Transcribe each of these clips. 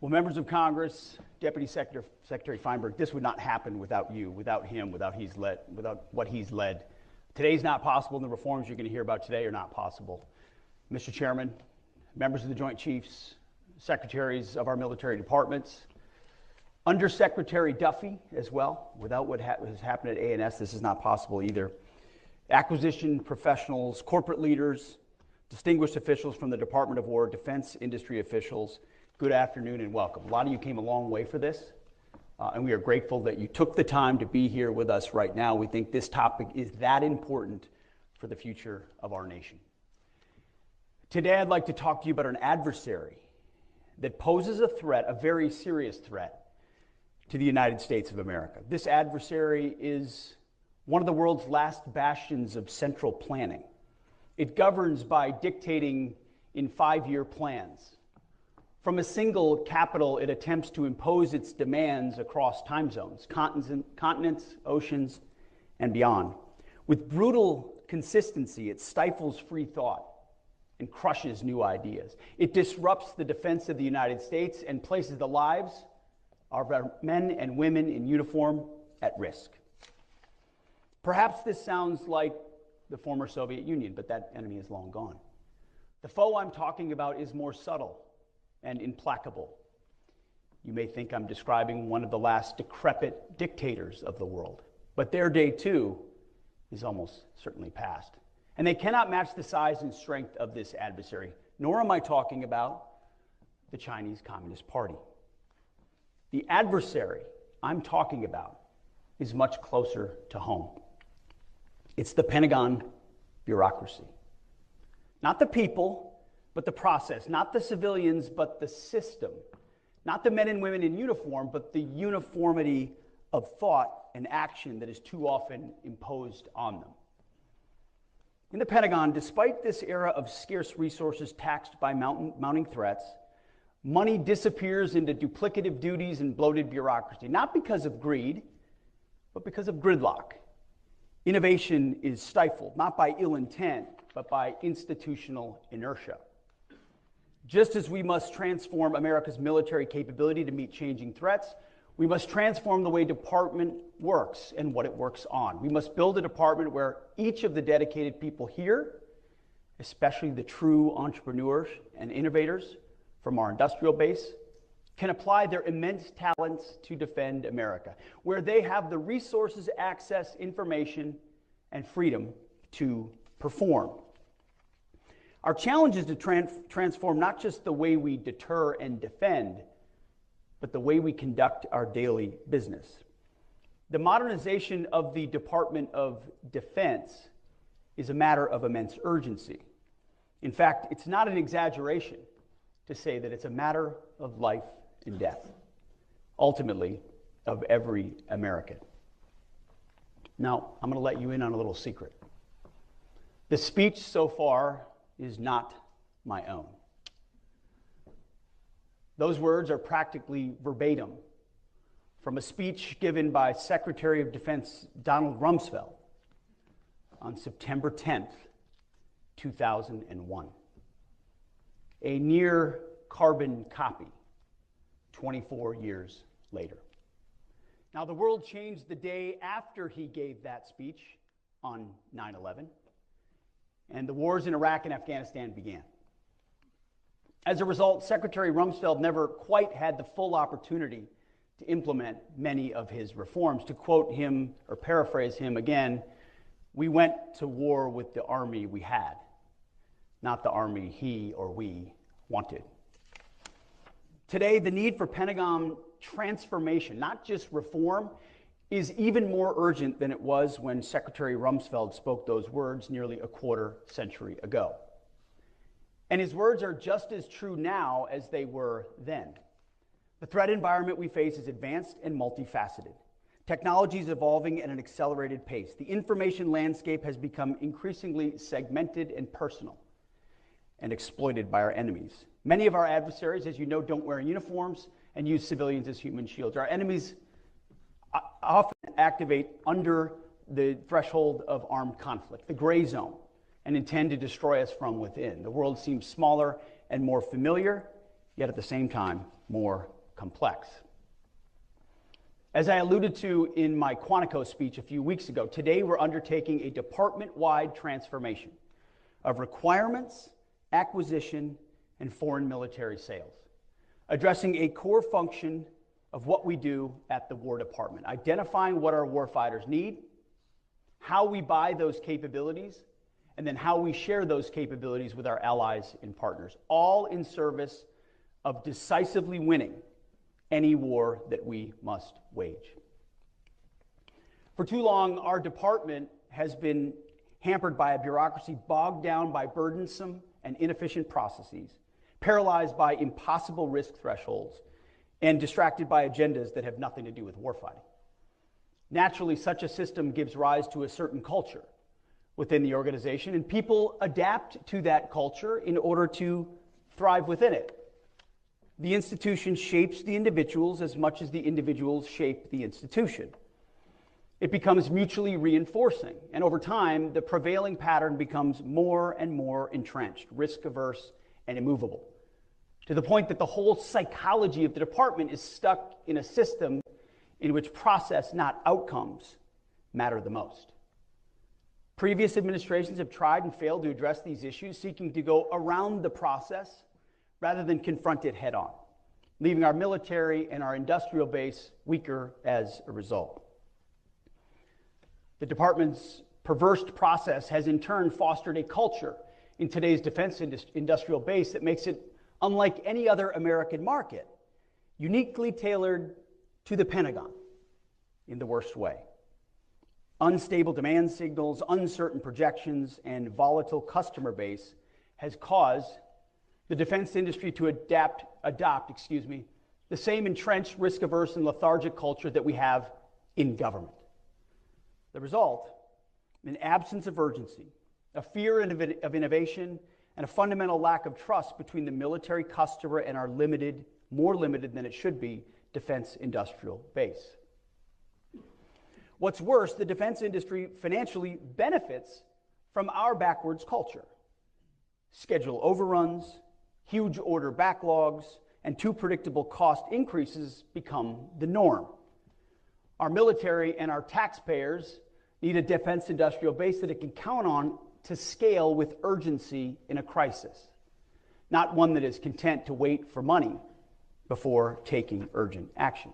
Well, members of Congress, Deputy Secretary Feinberg, this would not happen without you, without him, without what he's led. Today's not possible, and the reforms you're going to hear about today are not possible. Mr. Chairman, members of the Joint Chiefs, secretaries of our military departments, Undersecretary Duffy as well. Without what has happened at A&S, this is not possible either. Acquisition professionals, corporate leaders, distinguished officials from the Department of War, defense industry officials, good afternoon and welcome. A lot of you came a long way for this, and we are grateful that you took the time to be here with us right now. We think this topic is that important for the future of our nation. Today, I'd like to talk to you about an adversary that poses a threat, a very serious threat, to the United States of America. This adversary is one of the world's last bastions of central planning. It governs by dictating in 5-year plans. From a single capital, it attempts to impose its demands across time zones, continents, oceans, and beyond. With brutal consistency, it stifles free thought and crushes new ideas. It disrupts the defense of the United States and places the lives of our men and women in uniform at risk. Perhaps this sounds like the former Soviet Union, but that enemy is long gone. The foe I'm talking about is more subtle and implacable. You may think I'm describing one of the last decrepit dictators of the world, but their day too is almost certainly past. And they cannot match the size and strength of this adversary, nor am I talking about the Chinese Communist Party. The adversary I'm talking about is much closer to home. It's the Pentagon bureaucracy. Not the people, but the process. Not the civilians, but the system. Not the men and women in uniform, but the uniformity of thought and action that is too often imposed on them. In the Pentagon, despite this era of scarce resources taxed by mounting threats, money disappears into duplicative duties and bloated bureaucracy, not because of greed, but because of gridlock. Innovation is stifled, not by ill intent, but by institutional inertia. Just as we must transform America's military capability to meet changing threats, we must transform the way department works and what it works on. We must build a department where each of the dedicated people here, especially the true entrepreneurs and innovators from our industrial base, can apply their immense talents to defend America, where they have the resources, access, information, and freedom to perform. Our challenge is to transform not just the way we deter and defend, but the way we conduct our daily business. The modernization of the Department of Defense is a matter of immense urgency. In fact, it's not an exaggeration to say that it's a matter of life and death, ultimately, of every American. Now, I'm going to let you in on a little secret. The speech so far is not my own. Those words are practically verbatim from a speech given by Secretary of Defense Donald Rumsfeld on September 10th, 2001. A near carbon copy 24 years later. Now, the world changed the day after he gave that speech on 9/11, and the wars in Iraq and Afghanistan began. As a result, Secretary Rumsfeld never quite had the full opportunity to implement many of his reforms. To quote him, or paraphrase him again, "We went to war with the army we had, not the army he or we wanted." Today, the need for Pentagon transformation, not just reform, is even more urgent than it was when Secretary Rumsfeld spoke those words nearly a quarter century ago. And his words are just as true now as they were then. The threat environment we face is advanced and multifaceted. Technology is evolving at an accelerated pace. The information landscape has become increasingly segmented and personal and exploited by our enemies. Many of our adversaries, as you know, don't wear uniforms and use civilians as human shields. Our enemies often activate under the threshold of armed conflict, the gray zone, and intend to destroy us from within. The world seems smaller and more familiar, yet at the same time, more complex. As I alluded to in my Quantico speech a few weeks ago, today we're undertaking a department-wide transformation of requirements, acquisition, and foreign military sales, addressing a core function of what we do at the War Department, identifying what our warfighters need, how we buy those capabilities, and then how we share those capabilities with our allies and partners, all in service of decisively winning any war that we must wage. For too long, our department has been hampered by a bureaucracy bogged down by burdensome and inefficient processes, paralyzed by impossible risk thresholds, and distracted by agendas that have nothing to do with warfighting. Naturally, such a system gives rise to a certain culture within the organization, and people adapt to that culture in order to thrive within it. The institution shapes the individuals as much as the individuals shape the institution. It becomes mutually reinforcing, and over time, the prevailing pattern becomes more and more entrenched, risk-averse, and immovable, to the point that the whole psychology of the department is stuck in a system in which process, not outcomes, matter the most. Previous administrations have tried and failed to address these issues, seeking to go around the process rather than confront it head-on, leaving our military and our industrial base weaker as a result. The department's perverse process has in turn fostered a culture in today's defense industrial base that makes it unlike any other American market, uniquely tailored to the Pentagon in the worst way. Unstable demand signals, uncertain projections, and volatile customer base has caused the defense industry to adopt the same entrenched, risk-averse, and lethargic culture that we have in government. The result, an absence of urgency, a fear of innovation, and a fundamental lack of trust between the military customer and our more limited than it should be, defense industrial base. What's worse, the defense industry financially benefits from our backwards culture. Schedule overruns, huge order backlogs, and too predictable cost increases become the norm. Our military and our taxpayers need a defense industrial base that it can count on to scale with urgency in a crisis, not one that is content to wait for money before taking urgent action.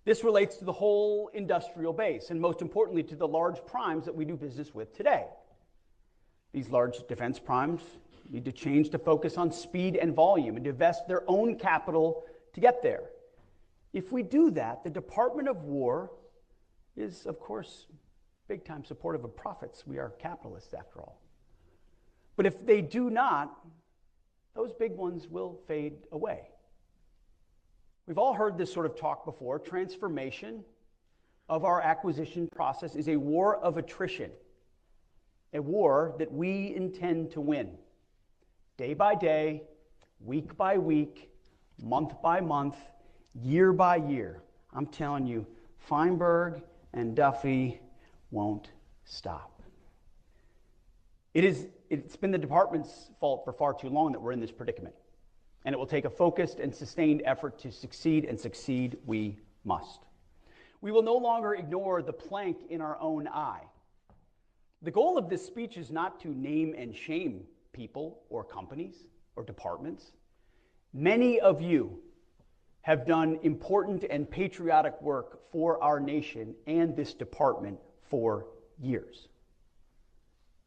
This relates to the whole industrial base, and most importantly to the large primes that we do business with today. These large defense primes need to change to focus on speed and volume and to invest their own capital to get there. If we do that, the Department of War is, of course, big-time supportive of profits. We are capitalists, after all. But if they do not, those big ones will fade away. We've all heard this sort of talk before. Transformation of our acquisition process is a war of attrition, a war that we intend to win. Day by day, week by week, month by month, year by year. I'm telling you, Feinberg and Duffy won't stop. It's been the department's fault for far too long that we're in this predicament. And it will take a focused and sustained effort to succeed, and succeed we must. We will no longer ignore the plank in our own eye. The goal of this speech is not to name and shame people or companies or departments. Many of you have done important and patriotic work for our nation and this department for years.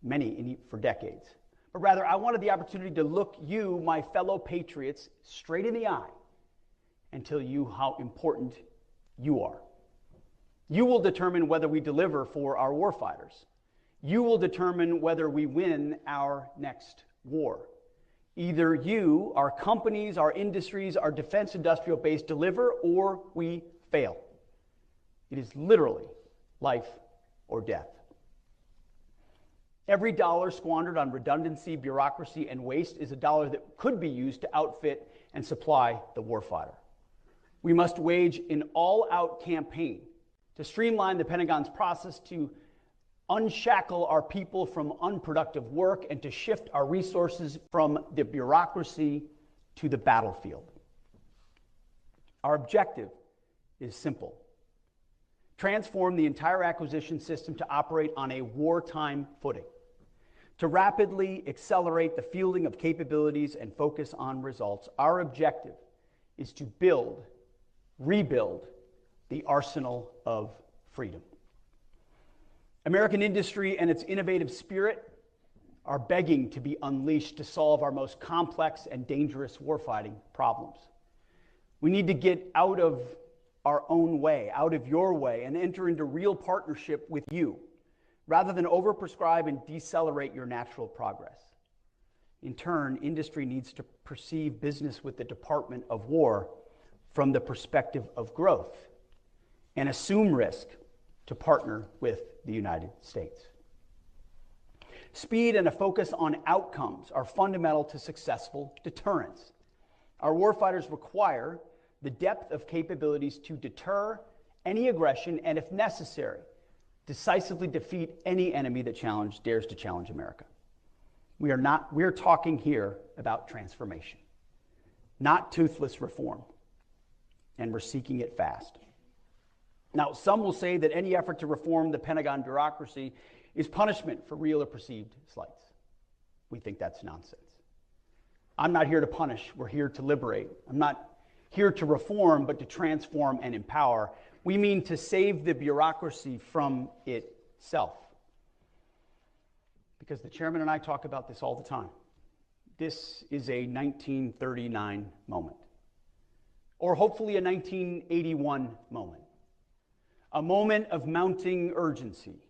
Many for decades. But rather, I wanted the opportunity to look you, my fellow patriots, straight in the eye and tell you how important you are. You will determine whether we deliver for our warfighters. You will determine whether we win our next war. Either you, our companies, our industries, our defense industrial base deliver, or we fail. It is literally life or death. Every dollar squandered on redundancy, bureaucracy, and waste is a dollar that could be used to outfit and supply the warfighter. We must wage an all-out campaign to streamline the Pentagon's process, to unshackle our people from unproductive work, and to shift our resources from the bureaucracy to the battlefield. Our objective is simple: transform the entire acquisition system to operate on a wartime footing, to rapidly accelerate the fielding of capabilities and focus on results. Our objective is to rebuild the arsenal of freedom. American industry and its innovative spirit are begging to be unleashed to solve our most complex and dangerous warfighting problems. We need to get out of our own way, out of your way, and enter into real partnership with you, rather than overprescribe and decelerate your natural progress. In turn, industry needs to perceive business with the Department of War from the perspective of growth and assume risk to partner with the United States. Speed and a focus on outcomes are fundamental to successful deterrence. Our warfighters require the depth of capabilities to deter any aggression and, if necessary, decisively defeat any enemy that dares to challenge America. We're talking here about transformation, not toothless reform, and we're seeking it fast. Now, some will say that any effort to reform the Pentagon bureaucracy is punishment for real or perceived slights. We think that's nonsense. I'm not here to punish, we're here to liberate. I'm not here to reform, but to transform and empower. We mean to save the bureaucracy from itself. Because the chairman and I talk about this all the time. This is a 1939 moment, or hopefully a 1981 moment. A moment of mounting urgency.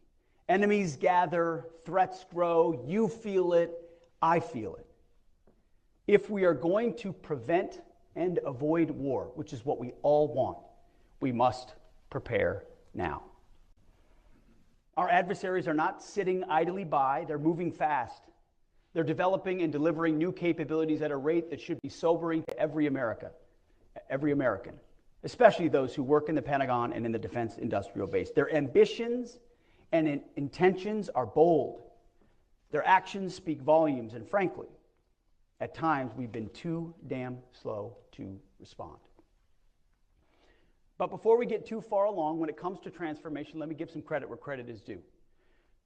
Enemies gather, threats grow, you feel it, I feel it. If we are going to prevent and avoid war, which is what we all want, we must prepare now. Our adversaries are not sitting idly by, they're moving fast. They're developing and delivering new capabilities at a rate that should be sobering to every American, especially those who work in the Pentagon and in the defense industrial base. Their ambitions and intentions are bold. Their actions speak volumes, and frankly, at times we've been too damn slow to respond. But before we get too far along, when it comes to transformation, let me give some credit where credit is due.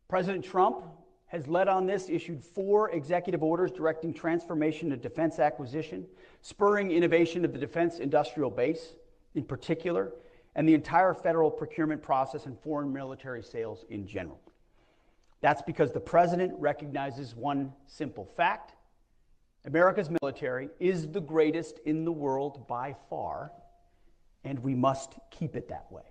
President Trump has led on this, issued 4 executive orders directing transformation of defense acquisition, spurring innovation of the defense industrial base in particular, and the entire federal procurement process and foreign military sales in general. That's because the president recognizes one simple fact: America's military is the greatest in the world by far, and we must keep it that way.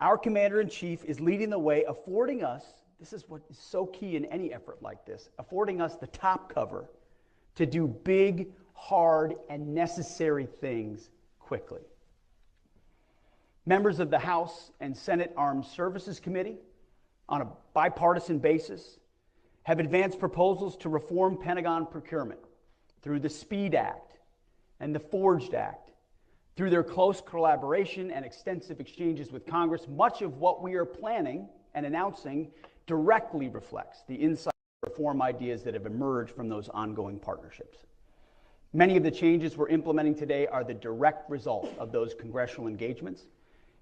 Our commander-in-chief is leading the way, affording us, this is what is so key in any effort like this, affording us the top cover to do big, hard, and necessary things quickly. Members of the House and Senate Armed Services Committee, on a bipartisan basis, have advanced proposals to reform Pentagon procurement through the SPEED Act and the Forged Act. Through their close collaboration and extensive exchanges with Congress, much of what we are planning and announcing directly reflects the insight and reform ideas that have emerged from those ongoing partnerships. Many of the changes we're implementing today are the direct result of those congressional engagements,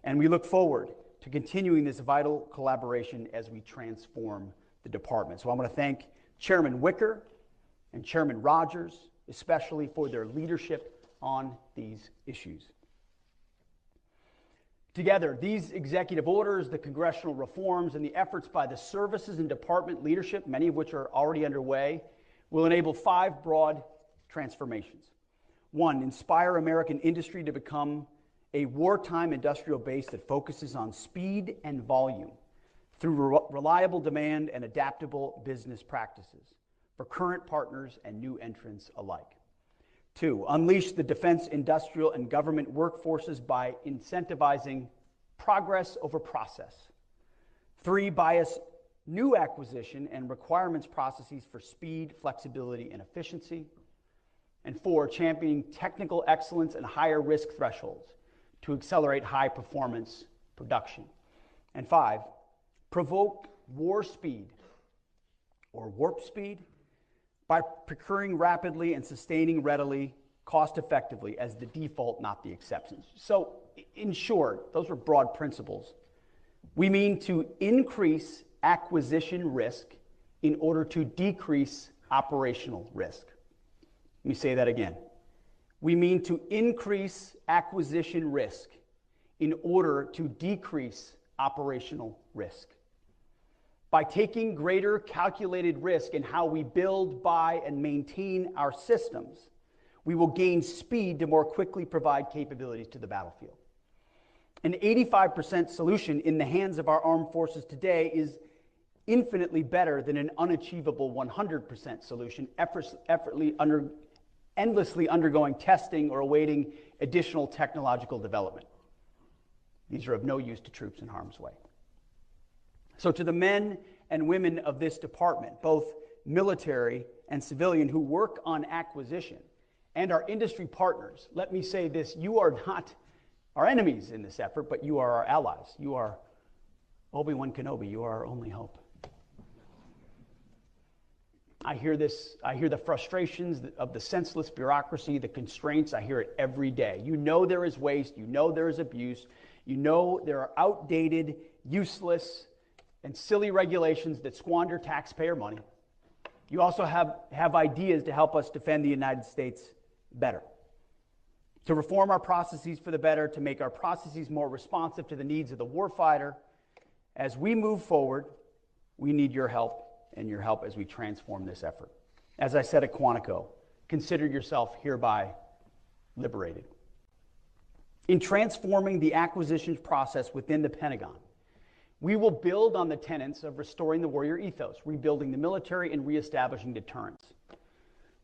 and we look forward to continuing this vital collaboration as we transform the department. So I want to thank Chairman Wicker and Chairman Rogers, especially for their leadership on these issues. Together, these executive orders, the congressional reforms, and the efforts by the services and department leadership, many of which are already underway, will enable 5 broad transformations. 1, inspire American industry to become a wartime industrial base that focuses on speed and volume through reliable demand and adaptable business practices for current partners and new entrants alike. 2, unleash the defense, industrial, and government workforces by incentivizing progress over process. 3, bias new acquisition and requirements processes for speed, flexibility, and efficiency. And 4, championing technical excellence and higher risk thresholds to accelerate high performance production. And 5, provoke war speed or warp speed by procuring rapidly and sustaining readily cost effectively as the default, not the exceptions. So in short, those are broad principles. We mean to increase acquisition risk in order to decrease operational risk. Let me say that again. We mean to increase acquisition risk in order to decrease operational risk. By taking greater calculated risk in how we build, buy, and maintain our systems, we will gain speed to more quickly provide capabilities to the battlefield. An 85% solution in the hands of our armed forces today is infinitely better than an unachievable 100% solution, endlessly undergoing testing or awaiting additional technological development. These are of no use to troops in harm's way. So to the men and women of this department, both military and civilian, who work on acquisition, and our industry partners, let me say this: you are not our enemies in this effort, but you are our allies. You are Obi-Wan Kenobi. You are our only hope. I hear the frustrations of the senseless bureaucracy, the constraints. I hear it every day. You know there is waste. You know there is abuse. You know there are outdated, useless, and silly regulations that squander taxpayer money. You also have ideas to help us defend the United States better, to reform our processes for the better, to make our processes more responsive to the needs of the warfighter. As we move forward, we need your help, and your help as we transform this effort. As I said at Quantico, consider yourself hereby liberated. In transforming the acquisitions process within the Pentagon, we will build on the tenets of restoring the warrior ethos, rebuilding the military, and reestablishing deterrence.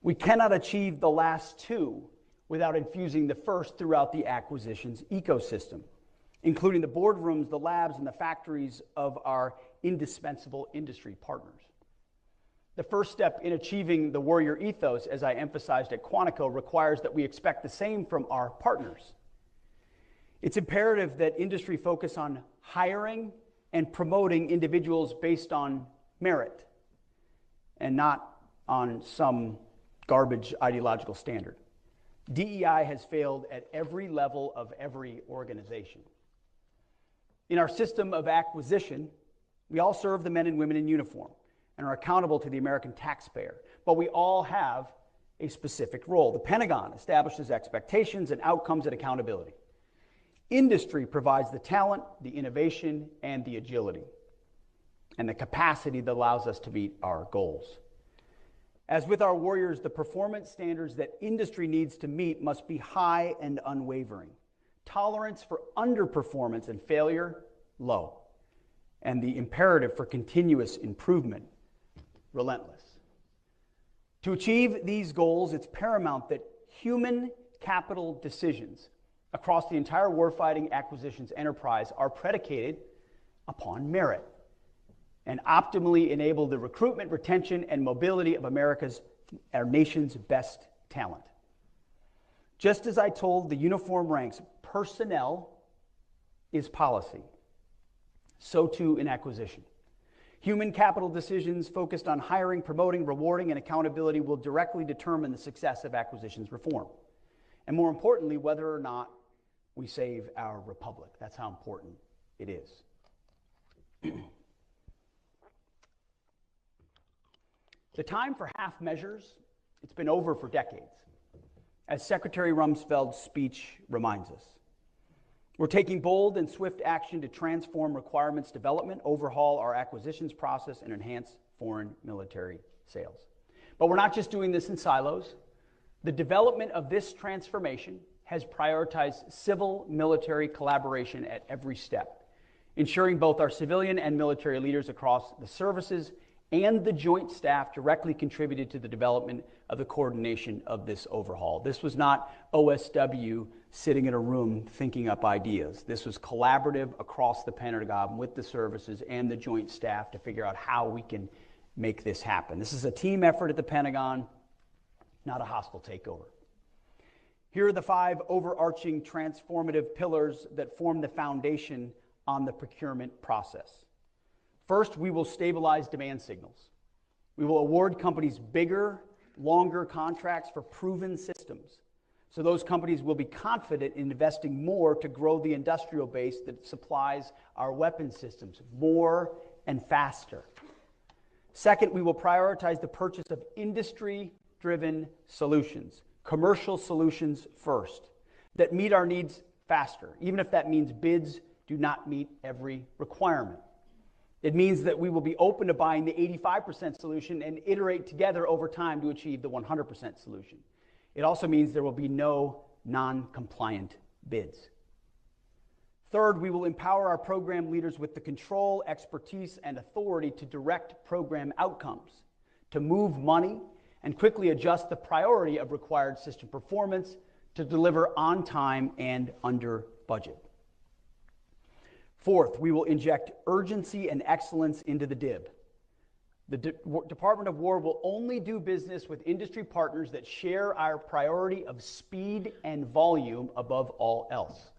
We cannot achieve the last two without infusing the first throughout the acquisitions ecosystem, including the boardrooms, the labs, and the factories of our indispensable industry partners. The first step in achieving the warrior ethos, as I emphasized at Quantico, requires that we expect the same from our partners. It's imperative that industry focus on hiring and promoting individuals based on merit and not on some garbage ideological standard. DEI has failed at every level of every organization. In our system of acquisition, we all serve the men and women in uniform and are accountable to the American taxpayer, but we all have a specific role. The Pentagon establishes expectations and outcomes and accountability. Industry provides the talent, the innovation, and the agility, and the capacity that allows us to meet our goals. As with our warriors, the performance standards that industry needs to meet must be high and unwavering. Tolerance for underperformance and failure, low. And the imperative for continuous improvement, relentless. To achieve these goals, it's paramount that human capital decisions across the entire warfighting acquisitions enterprise are predicated upon merit and optimally enable the recruitment, retention, and mobility of our nation's best talent. Just as I told the uniform ranks, personnel is policy. So too in acquisition. Human capital decisions focused on hiring, promoting, rewarding, and accountability will directly determine the success of acquisitions reform. And more importantly, whether or not we save our republic. That's how important it is. The time for half measures, it's been over for decades, as Secretary Rumsfeld's speech reminds us. We're taking bold and swift action to transform requirements development, overhaul our acquisitions process, and enhance foreign military sales. But we're not just doing this in silos. The development of this transformation has prioritized civil-military collaboration at every step, ensuring both our civilian and military leaders across the services and the joint staff directly contributed to the development of the coordination of this overhaul. This was not OSW sitting in a room thinking up ideas. This was collaborative across the Pentagon with the services and the joint staff to figure out how we can make this happen. This is a team effort at the Pentagon, not a hostile takeover. Here are the 5 overarching transformative pillars that form the foundation on the procurement process. First, we will stabilize demand signals. We will award companies bigger, longer contracts for proven systems So those companies will be confident in investing more to grow the industrial base that supplies our weapon systems more and faster. Second, we will prioritize the purchase of industry-driven solutions, commercial solutions first, that meet our needs faster, even if that means bids do not meet every requirement. It means that we will be open to buying the 85% solution and iterate together over time to achieve the 100% solution. It also means there will be no non-compliant bids. Third, we will empower our program leaders with the control, expertise, and authority to direct program outcomes, to move money, and quickly adjust the priority of required system performance to deliver on time and under budget. Fourth, we will inject urgency and excellence into the DIB. The Department of War will only do business with industry partners that share our priority of speed and volume above all else,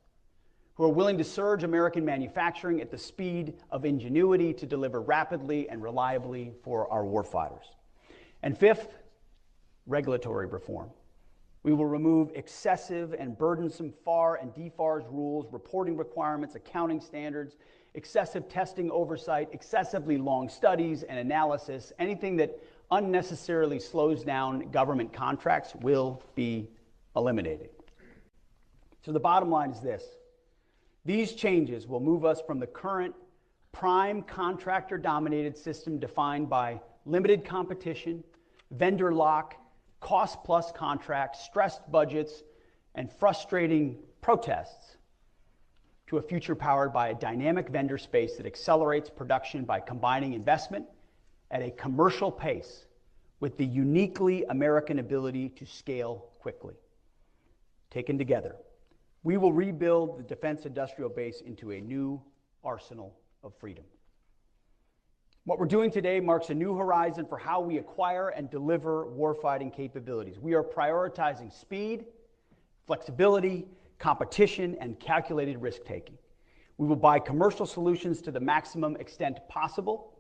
who are willing to surge American manufacturing at the speed of ingenuity to deliver rapidly and reliably for our warfighters. And fifth, regulatory reform. We will remove excessive and burdensome FAR and DFARS rules, reporting requirements, accounting standards, excessive testing oversight, excessively long studies and analysis. Anything that unnecessarily slows down government contracts will be eliminated. So the bottom line is this. These changes will move us from the current prime contractor-dominated system defined by limited competition, vendor lock, cost-plus contracts, stressed budgets, and frustrating protests to a future powered by a dynamic vendor space that accelerates production by combining investment at a commercial pace with the uniquely American ability to scale quickly. Taken together, we will rebuild the defense industrial base into a new arsenal of freedom. What we're doing today marks a new horizon for how we acquire and deliver warfighting capabilities. We are prioritizing speed, flexibility, competition, and calculated risk-taking. We will buy commercial solutions to the maximum extent possible,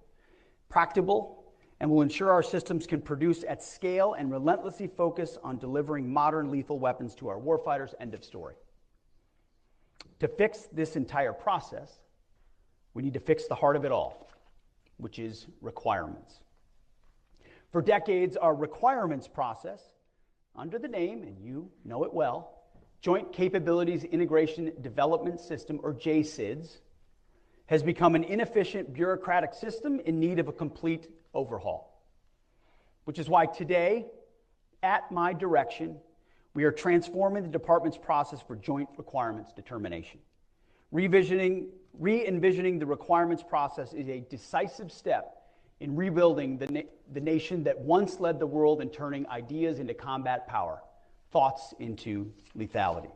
practicable, and will ensure our systems can produce at scale and relentlessly focus on delivering modern lethal weapons to our warfighters. End of story. To fix this entire process, we need to fix the heart of it all, which is requirements. For decades, our requirements process, under the name, and you know it well, Joint Capabilities Integration Development System, or JCIDS, has become an inefficient bureaucratic system in need of a complete overhaul. Which is why today, at my direction, we are transforming the department's process for joint requirements determination. Re-envisioning the requirements process is a decisive step in rebuilding the nation that once led the world in turning ideas into combat power, thoughts into lethality.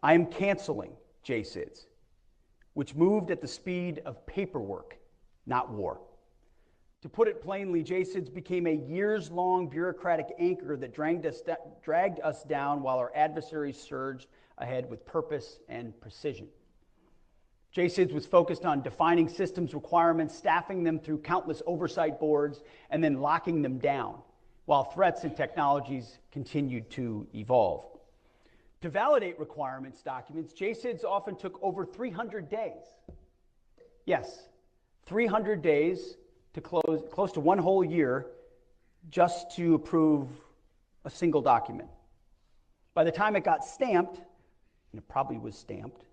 I am canceling JCIDS, which moved at the speed of paperwork, not war. To put it plainly, JCIDS became a years-long bureaucratic anchor that dragged us down while our adversaries surged ahead with purpose and precision. JCIDS was focused on defining systems requirements, staffing them through countless oversight boards, and then locking them down, while threats and technologies continued to evolve. To validate requirements documents, JCIDS often took over 300 days. Yes, 300 days to close to one whole year just to approve a single document. By the time it got stamped, and it probably was stamped,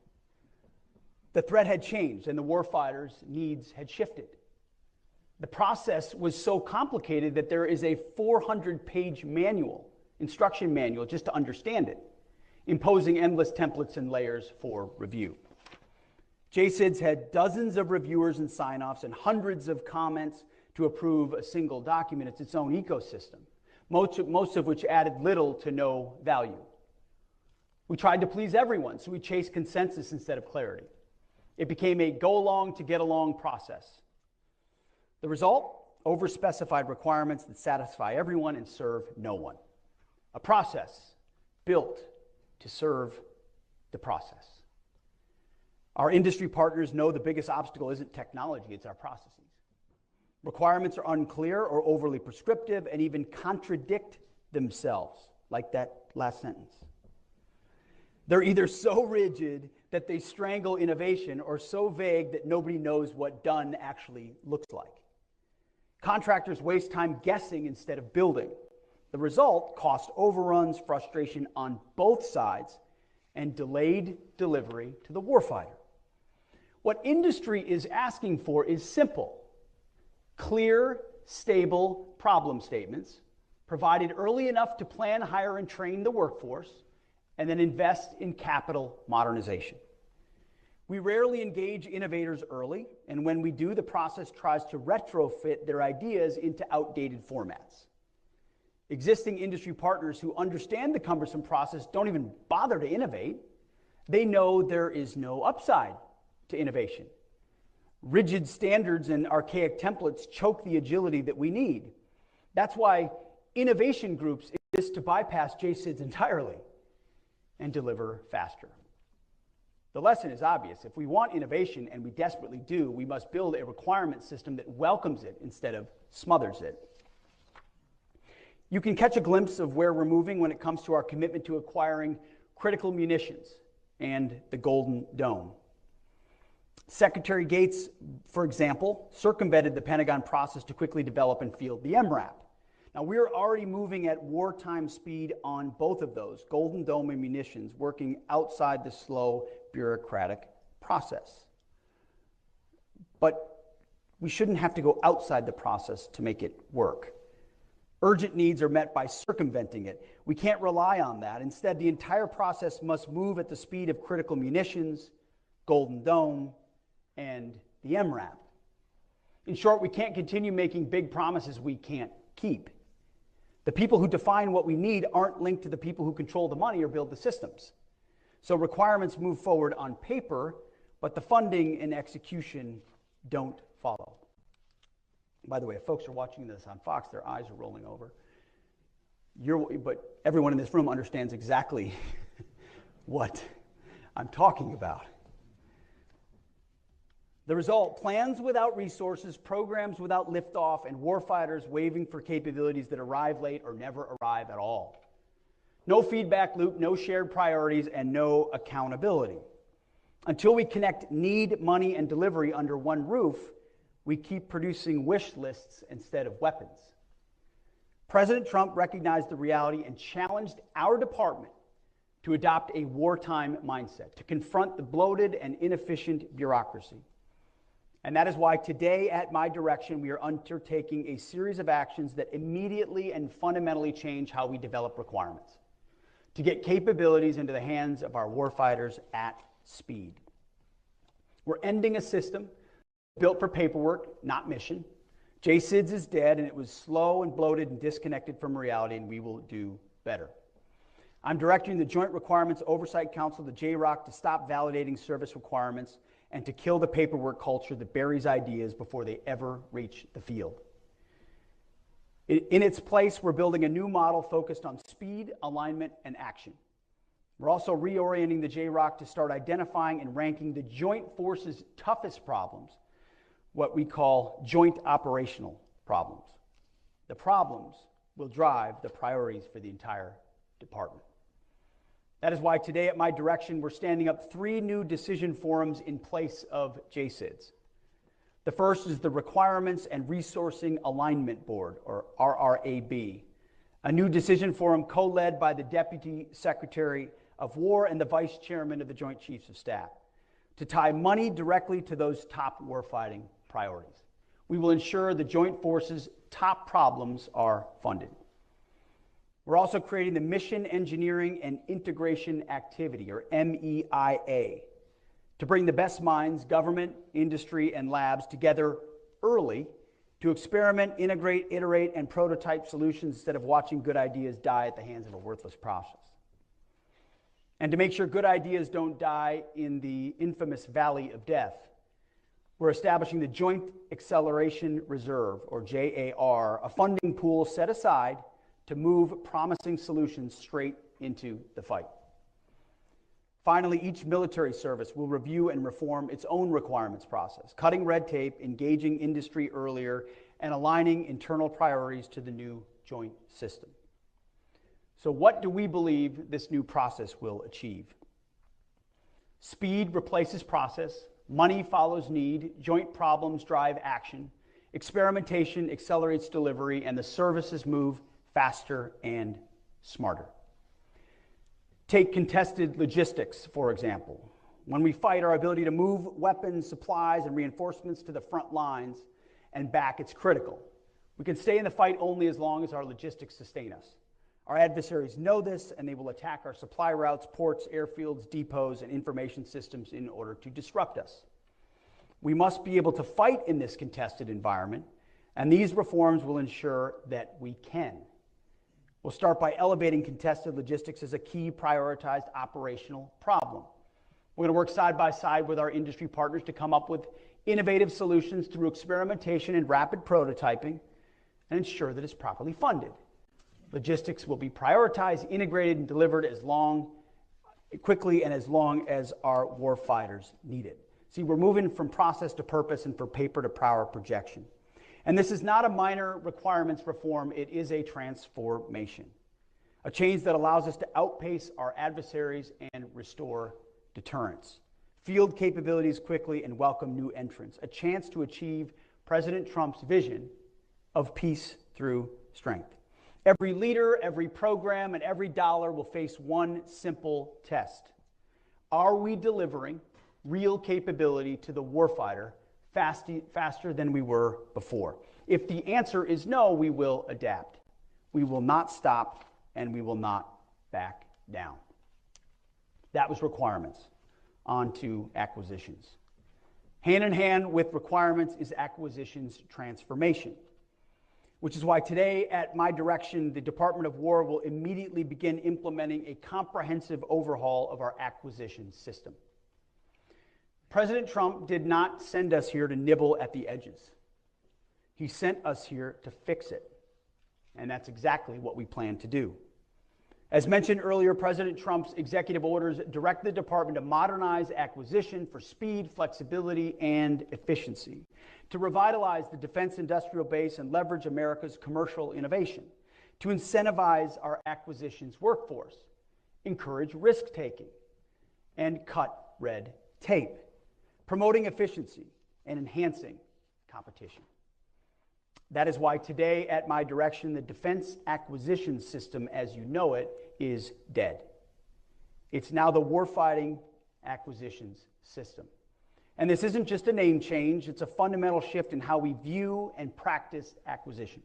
the threat had changed and the warfighters' needs had shifted. The process was so complicated that there is a 400-page manual, instruction manual, just to understand it, imposing endless templates and layers for review. JCIDS had dozens of reviewers and sign-offs and hundreds of comments to approve a single document. It's its own ecosystem, most of which added little to no value. We tried to please everyone, so we chased consensus instead of clarity. It became a go-along to get-along process. The result? Overspecified requirements that satisfy everyone and serve no one. A process built to serve the process. Our industry partners know the biggest obstacle isn't technology, it's our processes. Requirements are unclear or overly prescriptive and even contradict themselves, like that last sentence. They're either so rigid that they strangle innovation or so vague that nobody knows what done actually looks like. Contractors waste time guessing instead of building. The result, cost overruns, frustration on both sides, and delayed delivery to the warfighter. What industry is asking for is simple: clear, stable problem statements, provided early enough to plan, hire, and train the workforce, and then invest in capital modernization. We rarely engage innovators early, and when we do, the process tries to retrofit their ideas into outdated formats. Existing industry partners who understand the cumbersome process don't even bother to innovate. They know there is no upside to innovation. Rigid standards and archaic templates choke the agility that we need. That's why innovation groups exist, to bypass JCIDS entirely and deliver faster. The lesson is obvious. If we want innovation, and we desperately do, we must build a requirement system that welcomes it instead of smothers it. You can catch a glimpse of where we're moving when it comes to our commitment to acquiring critical munitions and the Golden Dome. Secretary Gates, for example, circumvented the Pentagon process to quickly develop and field the MRAP. Now, we're already moving at wartime speed on both of those, Golden Dome and munitions, working outside the slow bureaucratic process. But we shouldn't have to go outside the process to make it work. Urgent needs are met by circumventing it. We can't rely on that. Instead, the entire process must move at the speed of critical munitions, Golden Dome, and the MRAP. In short, we can't continue making big promises we can't keep. The people who define what we need aren't linked to the people who control the money or build the systems. So requirements move forward on paper, but the funding and execution don't follow. By the way, if folks are watching this on Fox, their eyes are rolling over. But everyone in this room understands exactly what I'm talking about. The result: plans without resources, programs without liftoff, and warfighters waving for capabilities that arrive late or never arrive at all. No feedback loop, no shared priorities, and no accountability. Until we connect need, money, and delivery under one roof, we keep producing wish lists instead of weapons. President Trump recognized the reality and challenged our department to adopt a wartime mindset, to confront the bloated and inefficient bureaucracy. And that is why today, at my direction, we are undertaking a series of actions that immediately and fundamentally change how we develop requirements, to get capabilities into the hands of our warfighters at speed. We're ending a system built for paperwork, not mission. JCIDS is dead, and it was slow and bloated and disconnected from reality, and we will do better. I'm directing the Joint Requirements Oversight Council, the JROC, to stop validating service requirements and to kill the paperwork culture that buries ideas before they ever reach the field. In its place, we're building a new model focused on speed, alignment, and action. We're also reorienting the JROC to start identifying and ranking the joint forces' toughest problems, what we call joint operational problems. The problems will drive the priorities for the entire department. That is why today, at my direction, we're standing up 3 new decision forums in place of JCIDS. The first is the Requirements and Resourcing Alignment Board, or RRAB, a new decision forum co-led by the Deputy Secretary of War and the Vice Chairman of the Joint Chiefs of Staff, to tie money directly to those top warfighting priorities. We will ensure the Joint Forces' top problems are funded. We're also creating the Mission Engineering and Integration Activity, or MEIA, to bring the best minds, government, industry, and labs together early to experiment, integrate, iterate, and prototype solutions instead of watching good ideas die at the hands of a worthless process. And to make sure good ideas don't die in the infamous Valley of Death, we're establishing the Joint Acceleration Reserve, or JAR, a funding pool set aside to move promising solutions straight into the fight. Finally, each military service will review and reform its own requirements process, cutting red tape, engaging industry earlier, and aligning internal priorities to the new joint system. So what do we believe this new process will achieve? Speed replaces process, money follows need, joint problems drive action, experimentation accelerates delivery, and the services move faster and smarter. Take contested logistics, for example. When we fight, our ability to move weapons, supplies, and reinforcements to the front lines and back, it's critical. We can stay in the fight only as long as our logistics sustain us. Our adversaries know this, and they will attack our supply routes, ports, airfields, depots, and information systems in order to disrupt us. We must be able to fight in this contested environment, and these reforms will ensure that we can. We'll start by elevating contested logistics as a key prioritized operational problem. We're going to work side by side with our industry partners to come up with innovative solutions through experimentation and rapid prototyping and ensure that it's properly funded. Logistics will be prioritized, integrated, and delivered quickly and as long as our warfighters need it. See, we're moving from process to purpose and from paper to power projection. And this is not a minor requirements reform, it is a transformation. A change that allows us to outpace our adversaries and restore deterrence. Field capabilities quickly and welcome new entrants. A chance to achieve President Trump's vision of peace through strength. Every leader, every program, and every dollar will face one simple test. Are we delivering real capability to the warfighter faster than we were before? If the answer is no, we will adapt. We will not stop, and we will not back down. That was requirements. On to acquisitions. Hand in hand with requirements is acquisitions transformation, which is why today, at my direction, the Department of War will immediately begin implementing a comprehensive overhaul of our acquisition system. President Trump did not send us here to nibble at the edges. He sent us here to fix it. And that's exactly what we plan to do. As mentioned earlier, President Trump's executive orders direct the department to modernize acquisition for speed, flexibility, and efficiency, to revitalize the defense industrial base and leverage America's commercial innovation, to incentivize our acquisitions workforce, encourage risk-taking, and cut red tape, promoting efficiency and enhancing competition. That is why today, at my direction, the defense acquisition system, as you know it, is dead. It's now the warfighting acquisitions system. And this isn't just a name change, it's a fundamental shift in how we view and practice acquisition.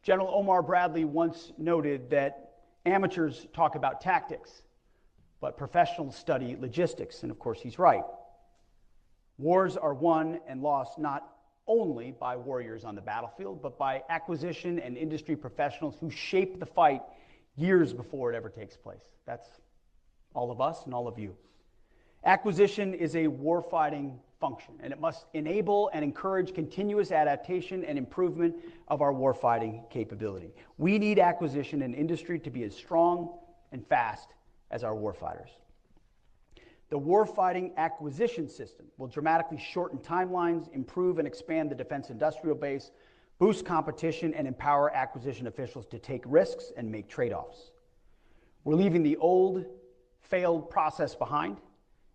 General Omar Bradley once noted that amateurs talk about tactics, but professionals study logistics, and of course he's right. Wars are won and lost not only by warriors on the battlefield, but by acquisition and industry professionals who shape the fight years before it ever takes place. That's all of us and all of you. Acquisition is a warfighting function, and it must enable and encourage continuous adaptation and improvement of our warfighting capability. We need acquisition and industry to be as strong and fast as our warfighters. The warfighting acquisition system will dramatically shorten timelines, improve and expand the defense industrial base, boost competition, and empower acquisition officials to take risks and make trade-offs. We're leaving the old, failed process behind,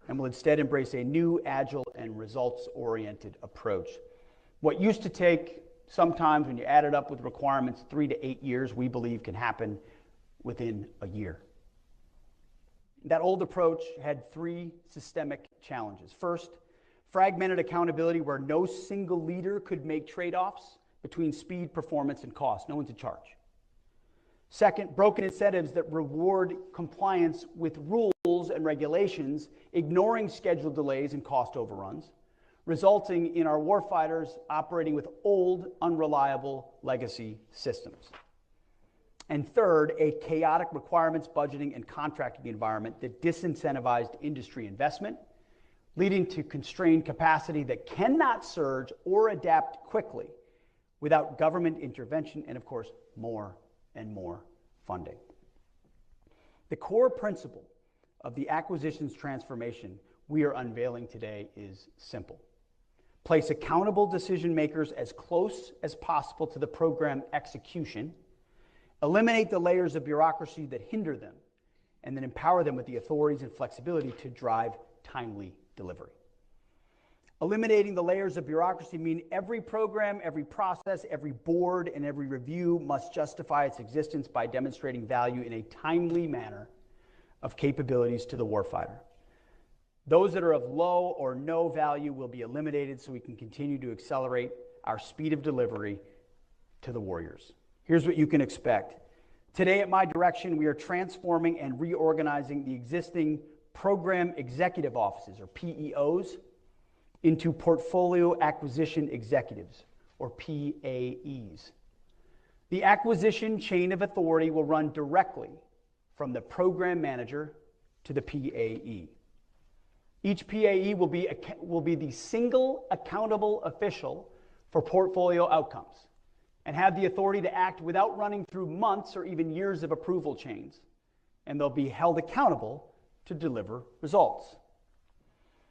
and will instead embrace a new, agile, and results-oriented approach. What used to take, sometimes when you add it up with requirements, 3 to 8 years, we believe can happen within a year. That old approach had 3 systemic challenges. First, fragmented accountability where no single leader could make trade-offs between speed, performance, and cost. No one's in charge. Second, broken incentives that reward compliance with rules and regulations, ignoring schedule delays and cost overruns, resulting in our warfighters operating with old, unreliable legacy systems. And third, a chaotic requirements, budgeting, and contracting environment that disincentivized industry investment, leading to constrained capacity that cannot surge or adapt quickly without government intervention and, of course, more and more funding. The core principle of the acquisitions transformation we are unveiling today is simple. Place accountable decision makers as close as possible to the program execution, eliminate the layers of bureaucracy that hinder them, and then empower them with the authorities and flexibility to drive timely delivery. Eliminating the layers of bureaucracy mean every program, every process, every board, and every review must justify its existence by demonstrating value in a timely manner of capabilities to the warfighter. Those that are of low or no value will be eliminated so we can continue to accelerate our speed of delivery to the warriors. Here's what you can expect. Today at my direction, we are transforming and reorganizing the existing Program Executive Offices, or PEOs, into Portfolio Acquisition Executives, or PAEs. The acquisition chain of authority will run directly from the program manager to the PAE. Each PAE will be the single accountable official for portfolio outcomes and have the authority to act without running through months or even years of approval chains, and they'll be held accountable to deliver results.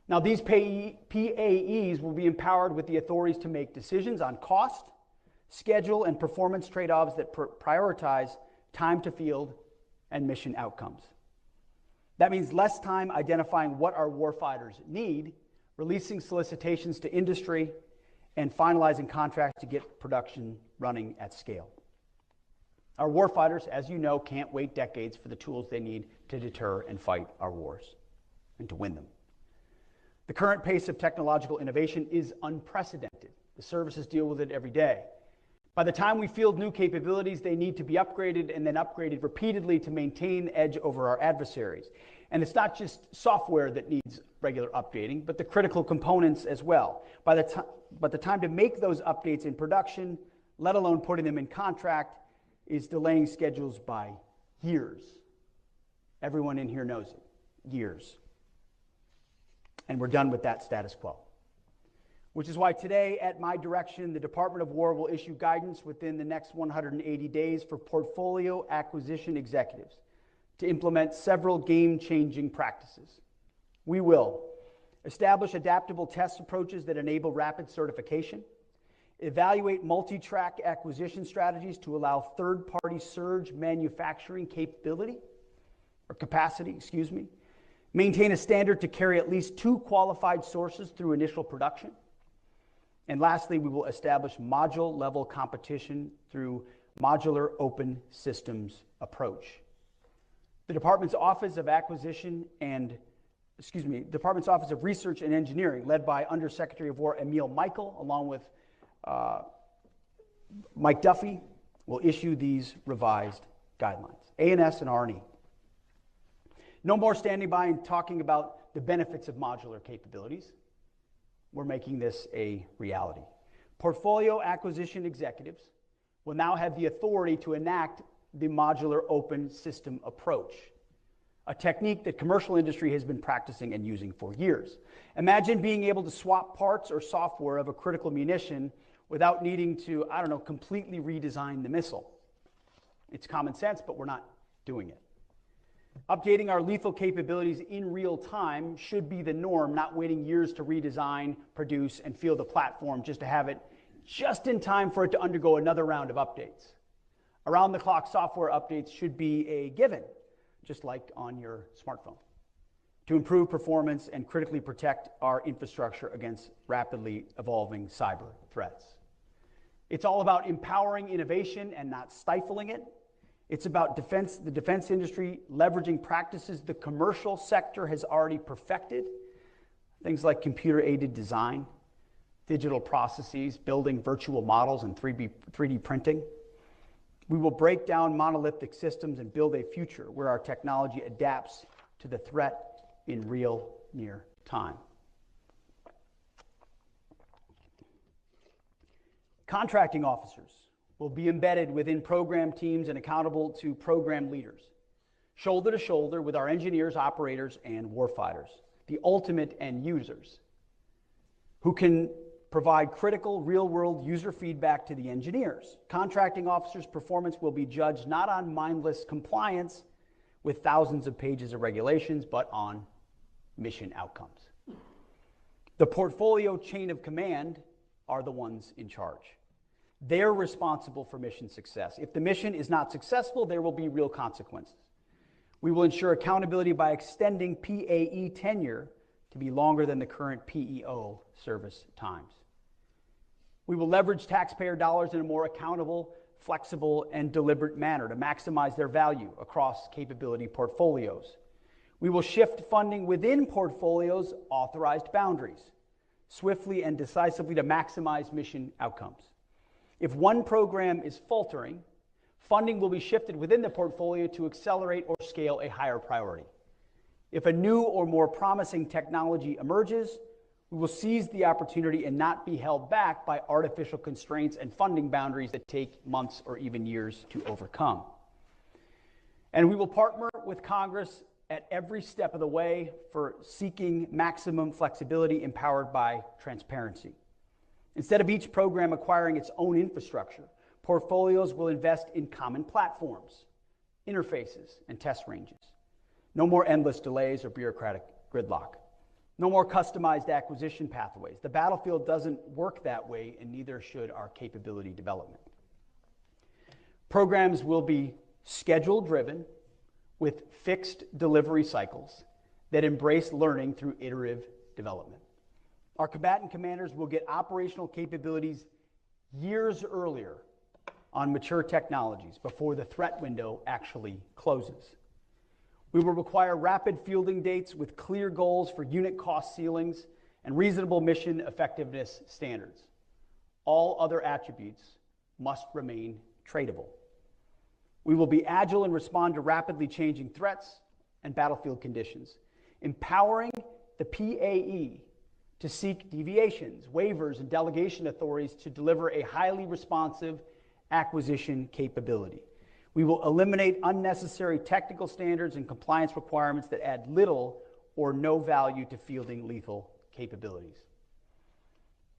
Now, these PAEs will be empowered with the authorities to make decisions on cost, schedule, and performance trade-offs that prioritize time to field and mission outcomes. That means less time identifying what our warfighters need, releasing solicitations to industry, and finalizing contracts to get production running at scale. Our warfighters, as you know, can't wait decades for the tools they need to deter and fight our wars and to win them. The current pace of technological innovation is unprecedented. The services deal with it every day. By the time we field new capabilities, they need to be upgraded and then upgraded repeatedly to maintain the edge over our adversaries. And it's not just software that needs regular updating, but the critical components as well. But the time to make those updates in production, let alone putting them in contract, is delaying schedules by years. Everyone in here knows it. Years. And we're done with that status quo. Which is why today, at my direction, the Department of War will issue guidance within the next 180 days for portfolio acquisition executives to implement several game-changing practices. We will establish adaptable test approaches that enable rapid certification, evaluate multi-track acquisition strategies to allow third-party surge manufacturing capacity, maintain a standard to carry at least 2 qualified sources through initial production. And lastly, we will establish module-level competition through modular open systems approach. The Department's Office of Department's Office of Research and Engineering, led by Undersecretary of War Emil Michael, along with Mike Duffy, will issue these revised guidelines. A&S and R&E. No more standing by and talking about the benefits of modular capabilities. We're making this a reality. Portfolio acquisition executives will now have the authority to enact the modular open system approach, a technique that commercial industry has been practicing and using for years. Imagine being able to swap parts or software of a critical munition without needing to, completely redesign the missile. It's common sense, but we're not doing it. Updating our lethal capabilities in real time should be the norm, not waiting years to redesign, produce, and field a platform just to have it just in time for it to undergo another round of updates. Around-the-clock software updates should be a given, just like on your smartphone, to improve performance and critically protect our infrastructure against rapidly evolving cyber threats. It's all about empowering innovation and not stifling it. It's about the defense industry leveraging practices the commercial sector has already perfected, things like computer-aided design, digital processes, building virtual models, and 3D printing. We will break down monolithic systems and build a future where our technology adapts to the threat in real near time. Contracting officers will be embedded within program teams and accountable to program leaders, shoulder to shoulder with our engineers, operators, and warfighters, the ultimate end users, who can provide critical real-world user feedback to the engineers. Contracting officers' performance will be judged not on mindless compliance with thousands of pages of regulations, but on mission outcomes. The portfolio chain of command are the ones in charge. They're responsible for mission success. If the mission is not successful, there will be real consequences. We will ensure accountability by extending PAE tenure to be longer than the current PEO service times. We will leverage taxpayer dollars in a more accountable, flexible, and deliberate manner to maximize their value across capability portfolios. We will shift funding within portfolios' authorized boundaries, swiftly and decisively to maximize mission outcomes. If one program is faltering, funding will be shifted within the portfolio to accelerate or scale a higher priority. If a new or more promising technology emerges, we will seize the opportunity and not be held back by artificial constraints and funding boundaries that take months or even years to overcome. And we will partner with Congress at every step of the way for seeking maximum flexibility empowered by transparency. Instead of each program acquiring its own infrastructure, portfolios will invest in common platforms, interfaces, and test ranges. No more endless delays or bureaucratic gridlock. No more customized acquisition pathways. The battlefield doesn't work that way, and neither should our capability development. Programs will be schedule-driven with fixed delivery cycles that embrace learning through iterative development. Our combatant commanders will get operational capabilities years earlier on mature technologies before the threat window actually closes. We will require rapid fielding dates with clear goals for unit cost ceilings and reasonable mission effectiveness standards. All other attributes must remain tradable. We will be agile and respond to rapidly changing threats and battlefield conditions, empowering the PAE to seek deviations, waivers, and delegation authorities to deliver a highly responsive acquisition capability. We will eliminate unnecessary technical standards and compliance requirements that add little or no value to fielding lethal capabilities.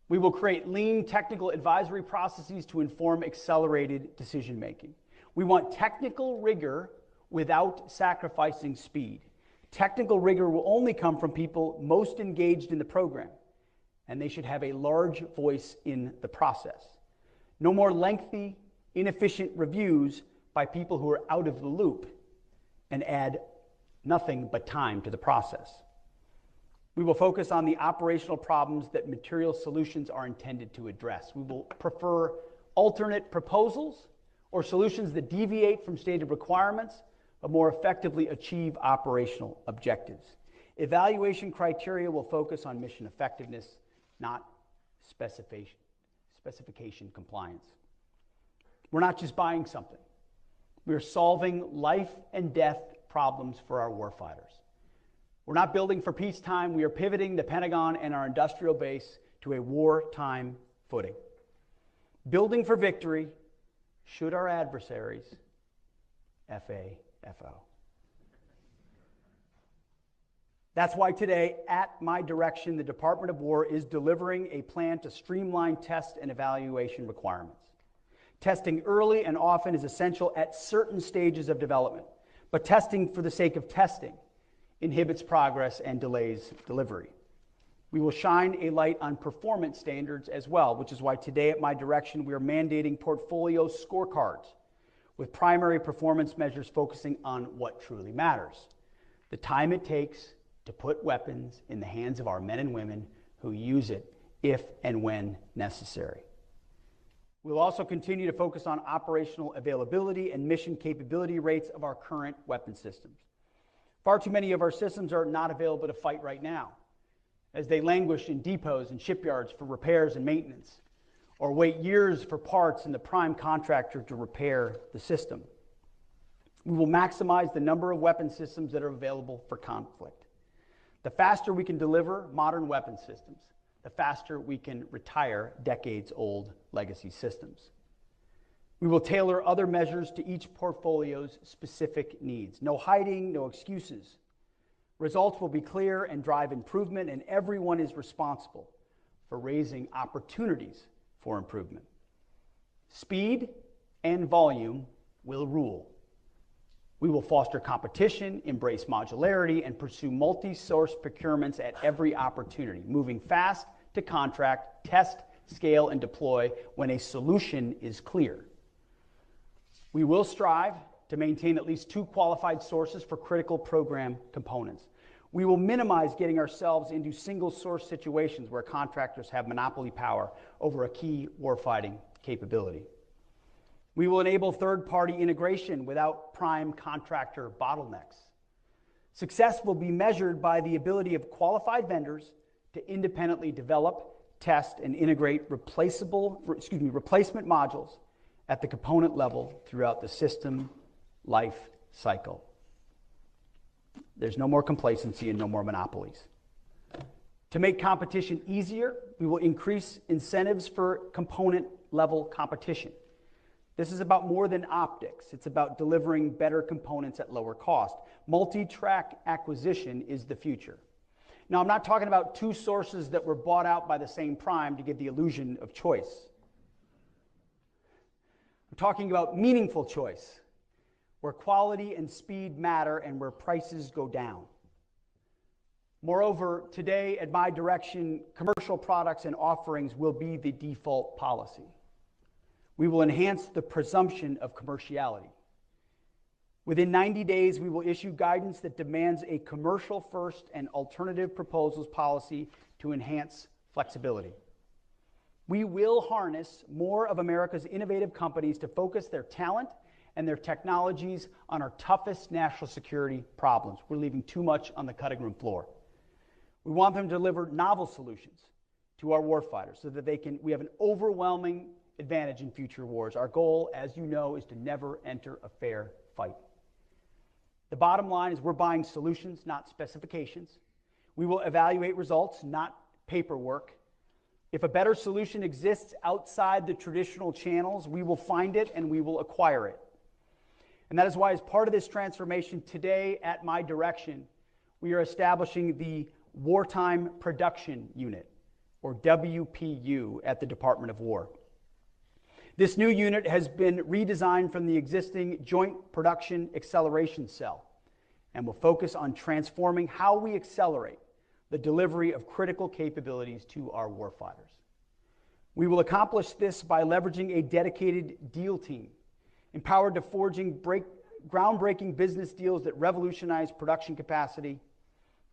We will create lean technical advisory processes to inform accelerated decision-making. We want technical rigor without sacrificing speed. Technical rigor will only come from people most engaged in the program, and they should have a large voice in the process. No more lengthy, inefficient reviews by people who are out of the loop and add nothing but time to the process. We will focus on the operational problems that material solutions are intended to address. We will prefer alternate proposals or solutions that deviate from stated requirements but more effectively achieve operational objectives. Evaluation criteria will focus on mission effectiveness, not specification compliance. We're not just buying something. We are solving life and death problems for our warfighters. We're not building for peacetime. We are pivoting the Pentagon and our industrial base to a wartime footing. Building for victory should our adversaries FAFO. That's why today, at my direction, the Department of War is delivering a plan to streamline test and evaluation requirements. Testing early and often is essential at certain stages of development, but testing for the sake of testing inhibits progress and delays delivery. We will shine a light on performance standards as well, which is why today at my direction we are mandating portfolio scorecards with primary performance measures focusing on what truly matters: the time it takes to put weapons in the hands of our men and women who use it if and when necessary. We'll also continue to focus on operational availability and mission capability rates of our current weapon systems. Far too many of our systems are not available to fight right now, as they languish in depots and shipyards for repairs and maintenance, or wait years for parts and the prime contractor to repair the system. We will maximize the number of weapon systems that are available for conflict. The faster we can deliver modern weapon systems, the faster we can retire decades-old legacy systems. We will tailor other measures to each portfolio's specific needs. No hiding, no excuses. Results will be clear and drive improvement, and everyone is responsible for raising opportunities for improvement. Speed and volume will rule. We will foster competition, embrace modularity, and pursue multi-source procurements at every opportunity, moving fast to contract, test, scale, and deploy when a solution is clear. We will strive to maintain at least 2 qualified sources for critical program components. We will minimize getting ourselves into single source situations where contractors have monopoly power over a key warfighting capability. We will enable third-party integration without prime contractor bottlenecks. Success will be measured by the ability of qualified vendors to independently develop, test, and integrate replacement modules at the component level throughout the system life cycle. There's no more complacency and no more monopolies. To make competition easier, we will increase incentives for component level competition. This is about more than optics. It's about delivering better components at lower cost. Multi-track acquisition is the future. Now, I'm not talking about 2 sources that were bought out by the same prime to give the illusion of choice. I'm talking about meaningful choice, where quality and speed matter and where prices go down. Moreover, today, at my direction, commercial products and offerings will be the default policy. We will enhance the presumption of commerciality. Within 90 days, we will issue guidance that demands a commercial first and alternative proposals policy to enhance flexibility. We will harness more of America's innovative companies to focus their talent and their technologies on our toughest national security problems. We're leaving too much on the cutting room floor. We want them to deliver novel solutions to our warfighters so that we have an overwhelming advantage in future wars. Our goal, as you know, is to never enter a fair fight. The bottom line is we're buying solutions, not specifications. We will evaluate results, not paperwork. If a better solution exists outside the traditional channels, we will find it and we will acquire it. And that is why, as part of this transformation today, at my direction, we are establishing the Wartime Production Unit, or WPU, at the Department of War. This new unit has been redesigned from the existing Joint Production Acceleration Cell and will focus on transforming how we accelerate the delivery of critical capabilities to our warfighters. We will accomplish this by leveraging a dedicated deal team, empowered to forging groundbreaking business deals that revolutionize production capacity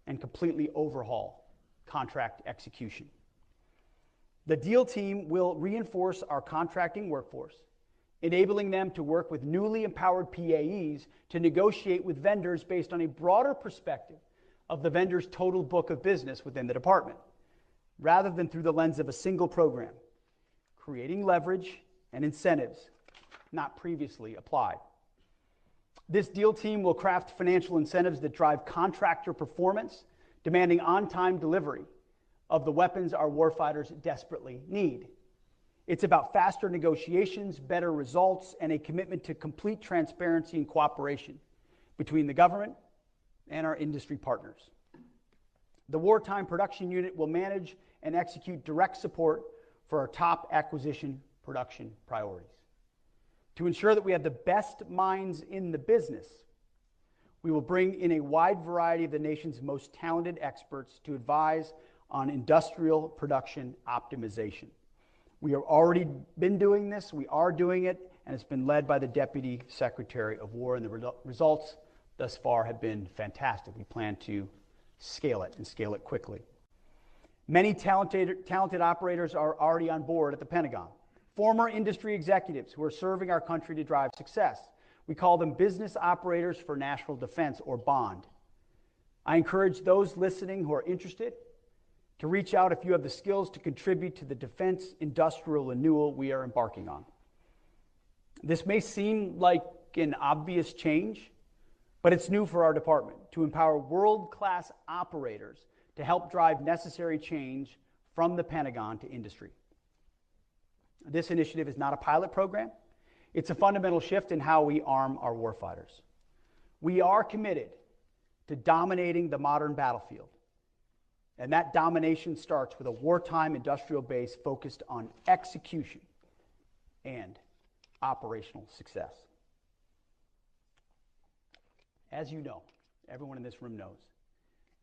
and completely overhaul contract execution. The deal team will reinforce our contracting workforce, enabling them to work with newly empowered PAEs to negotiate with vendors based on a broader perspective of the vendor's total book of business within the department, rather than through the lens of a single program, creating leverage and incentives not previously applied. This deal team will craft financial incentives that drive contractor performance, demanding on-time delivery of the weapons our warfighters desperately need. It's about faster negotiations, better results, and a commitment to complete transparency and cooperation between the government and our industry partners. The Wartime Production Unit will manage and execute direct support for our top acquisition production priorities. To ensure that we have the best minds in the business, we will bring in a wide variety of the nation's most talented experts to advise on industrial production optimization. We have already been doing this, we are doing it, and it's been led by the Deputy Secretary of War, and the results thus far have been fantastic. We plan to scale it and scale it quickly. Many talented operators are already on board at the Pentagon. Former industry executives who are serving our country to drive success. We call them Business Operators for National Defense, or BOND. I encourage those listening who are interested to reach out if you have the skills to contribute to the defense industrial renewal we are embarking on. This may seem like an obvious change, but it's new for our department to empower world-class operators to help drive necessary change from the Pentagon to industry. This initiative is not a pilot program. It's a fundamental shift in how we arm our warfighters. We are committed to dominating the modern battlefield. And that domination starts with a wartime industrial base focused on execution and operational success. As you know, everyone in this room knows,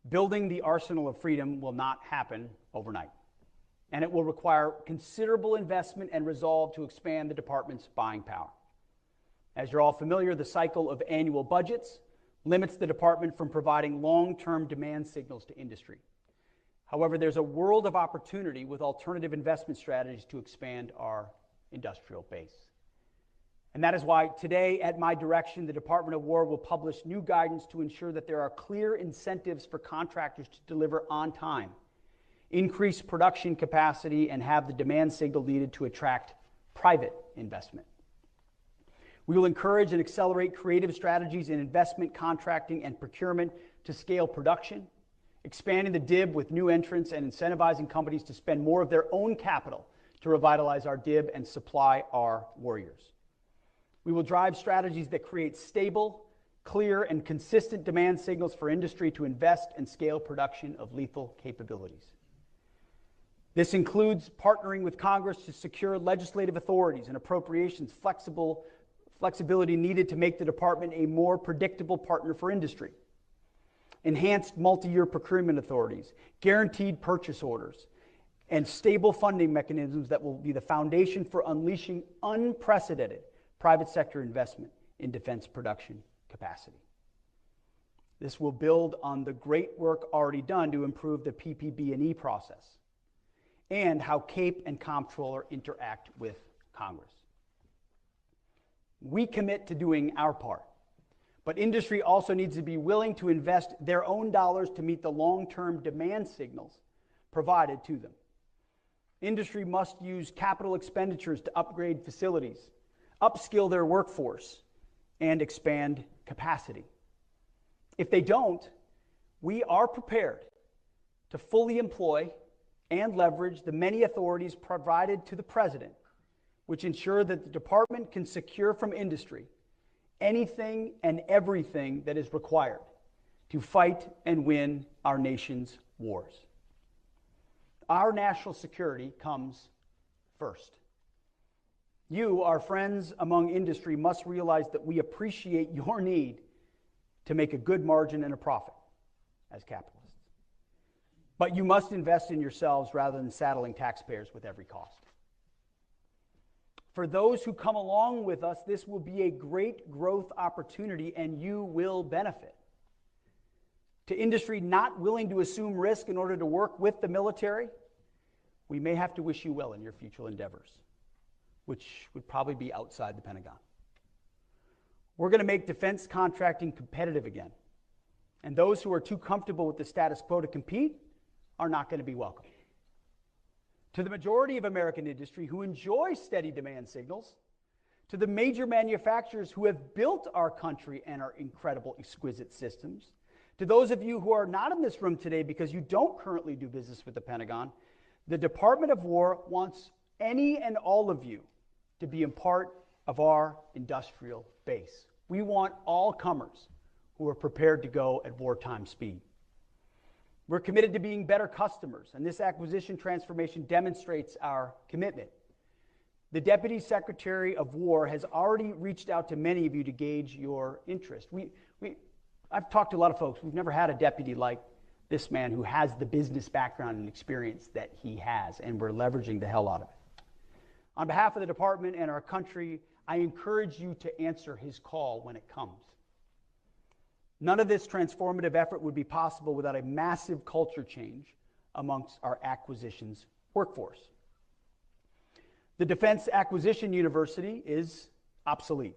building the arsenal of freedom will not happen overnight. And it will require considerable investment and resolve to expand the department's buying power. As you're all familiar, the cycle of annual budgets limits the department from providing long-term demand signals to industry. However, there's a world of opportunity with alternative investment strategies to expand our industrial base. And that is why today, at my direction, the Department of War will publish new guidance to ensure that there are clear incentives for contractors to deliver on time, increase production capacity, and have the demand signal needed to attract private investment. We will encourage and accelerate creative strategies in investment, contracting, and procurement to scale production, expanding the DIB with new entrants and incentivizing companies to spend more of their own capital to revitalize our DIB and supply our warriors. We will drive strategies that create stable, clear, and consistent demand signals for industry to invest and scale production of lethal capabilities. This includes partnering with Congress to secure legislative authorities and appropriations flexibility needed to make the department a more predictable partner for industry, enhanced multi-year procurement authorities, guaranteed purchase orders, and stable funding mechanisms that will be the foundation for unleashing unprecedented private sector investment in defense production capacity. This will build on the great work already done to improve the PPB&E process and how CAPE and Comptroller interact with Congress. We commit to doing our part, but industry also needs to be willing to invest their own dollars to meet the long-term demand signals provided to them. Industry must use capital expenditures to upgrade facilities, upskill their workforce, and expand capacity. If they don't, we are prepared to fully employ and leverage the many authorities provided to the President, which ensure that the department can secure from industry anything and everything that is required to fight and win our nation's wars. Our national security comes first. You, our friends among industry, must realize that we appreciate your need to make a good margin and a profit as capitalists. But you must invest in yourselves rather than saddling taxpayers with every cost. For those who come along with us, this will be a great growth opportunity and you will benefit. To industry not willing to assume risk in order to work with the military, we may have to wish you well in your future endeavors, which would probably be outside the Pentagon. We're going to make defense contracting competitive again, and those who are too comfortable with the status quo to compete are not going to be welcome. To the majority of American industry who enjoy steady demand signals, to the major manufacturers who have built our country and our incredible, exquisite systems, to those of you who are not in this room today because you don't currently do business with the Pentagon, the Department of War wants any and all of you to be a part of our industrial base. We want all comers who are prepared to go at wartime speed. We're committed to being better customers, and this acquisition transformation demonstrates our commitment. The Deputy Secretary of War has already reached out to many of you to gauge your interest. I've talked to a lot of folks. We've never had a deputy like this man who has the business background and experience that he has, and we're leveraging the hell out of it. On behalf of the department and our country, I encourage you to answer his call when it comes. None of this transformative effort would be possible without a massive culture change amongst our acquisitions workforce. The Defense Acquisition University is obsolete.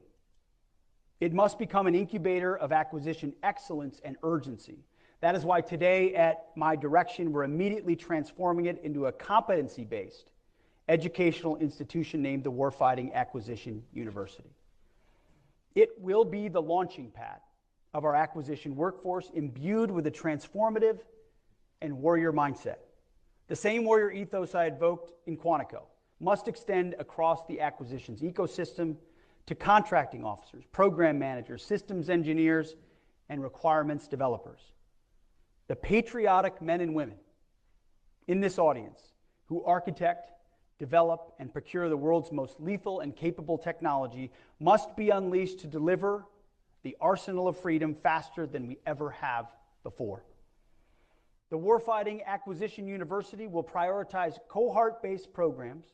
It must become an incubator of acquisition excellence and urgency. That is why today, at my direction, we're immediately transforming it into a competency-based educational institution named the Warfighting Acquisition University. It will be the launching pad of our acquisition workforce, imbued with a transformative and warrior mindset. The same warrior ethos I invoked in Quantico must extend across the acquisitions ecosystem to contracting officers, program managers, systems engineers, and requirements developers. The patriotic men and women in this audience who architect, develop, and procure the world's most lethal and capable technology must be unleashed to deliver the arsenal of freedom faster than we ever have before. The Warfighting Acquisition University will prioritize cohort-based programs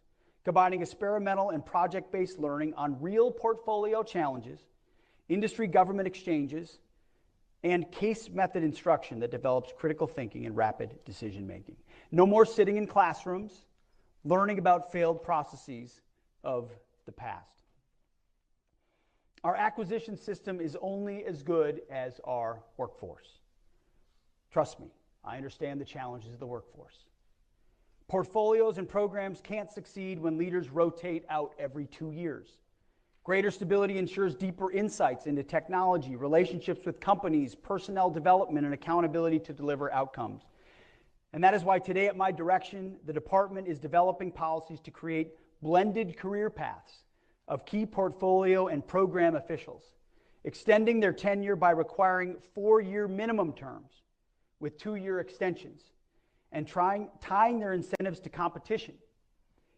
combining experimental and project-based learning on real portfolio challenges, industry-government exchanges, and case method instruction that develops critical thinking and rapid decision-making. No more sitting in classrooms, learning about failed processes of the past. Our acquisition system is only as good as our workforce. Trust me, I understand the challenges of the workforce. Portfolios and programs can't succeed when leaders rotate out every 2 years. Greater stability ensures deeper insights into technology, relationships with companies, personnel development, and accountability to deliver outcomes. And that is why today, at my direction, the department is developing policies to create blended career paths of key portfolio and program officials, extending their tenure by requiring 4-year minimum terms with 2-year extensions, and tying their incentives to competition,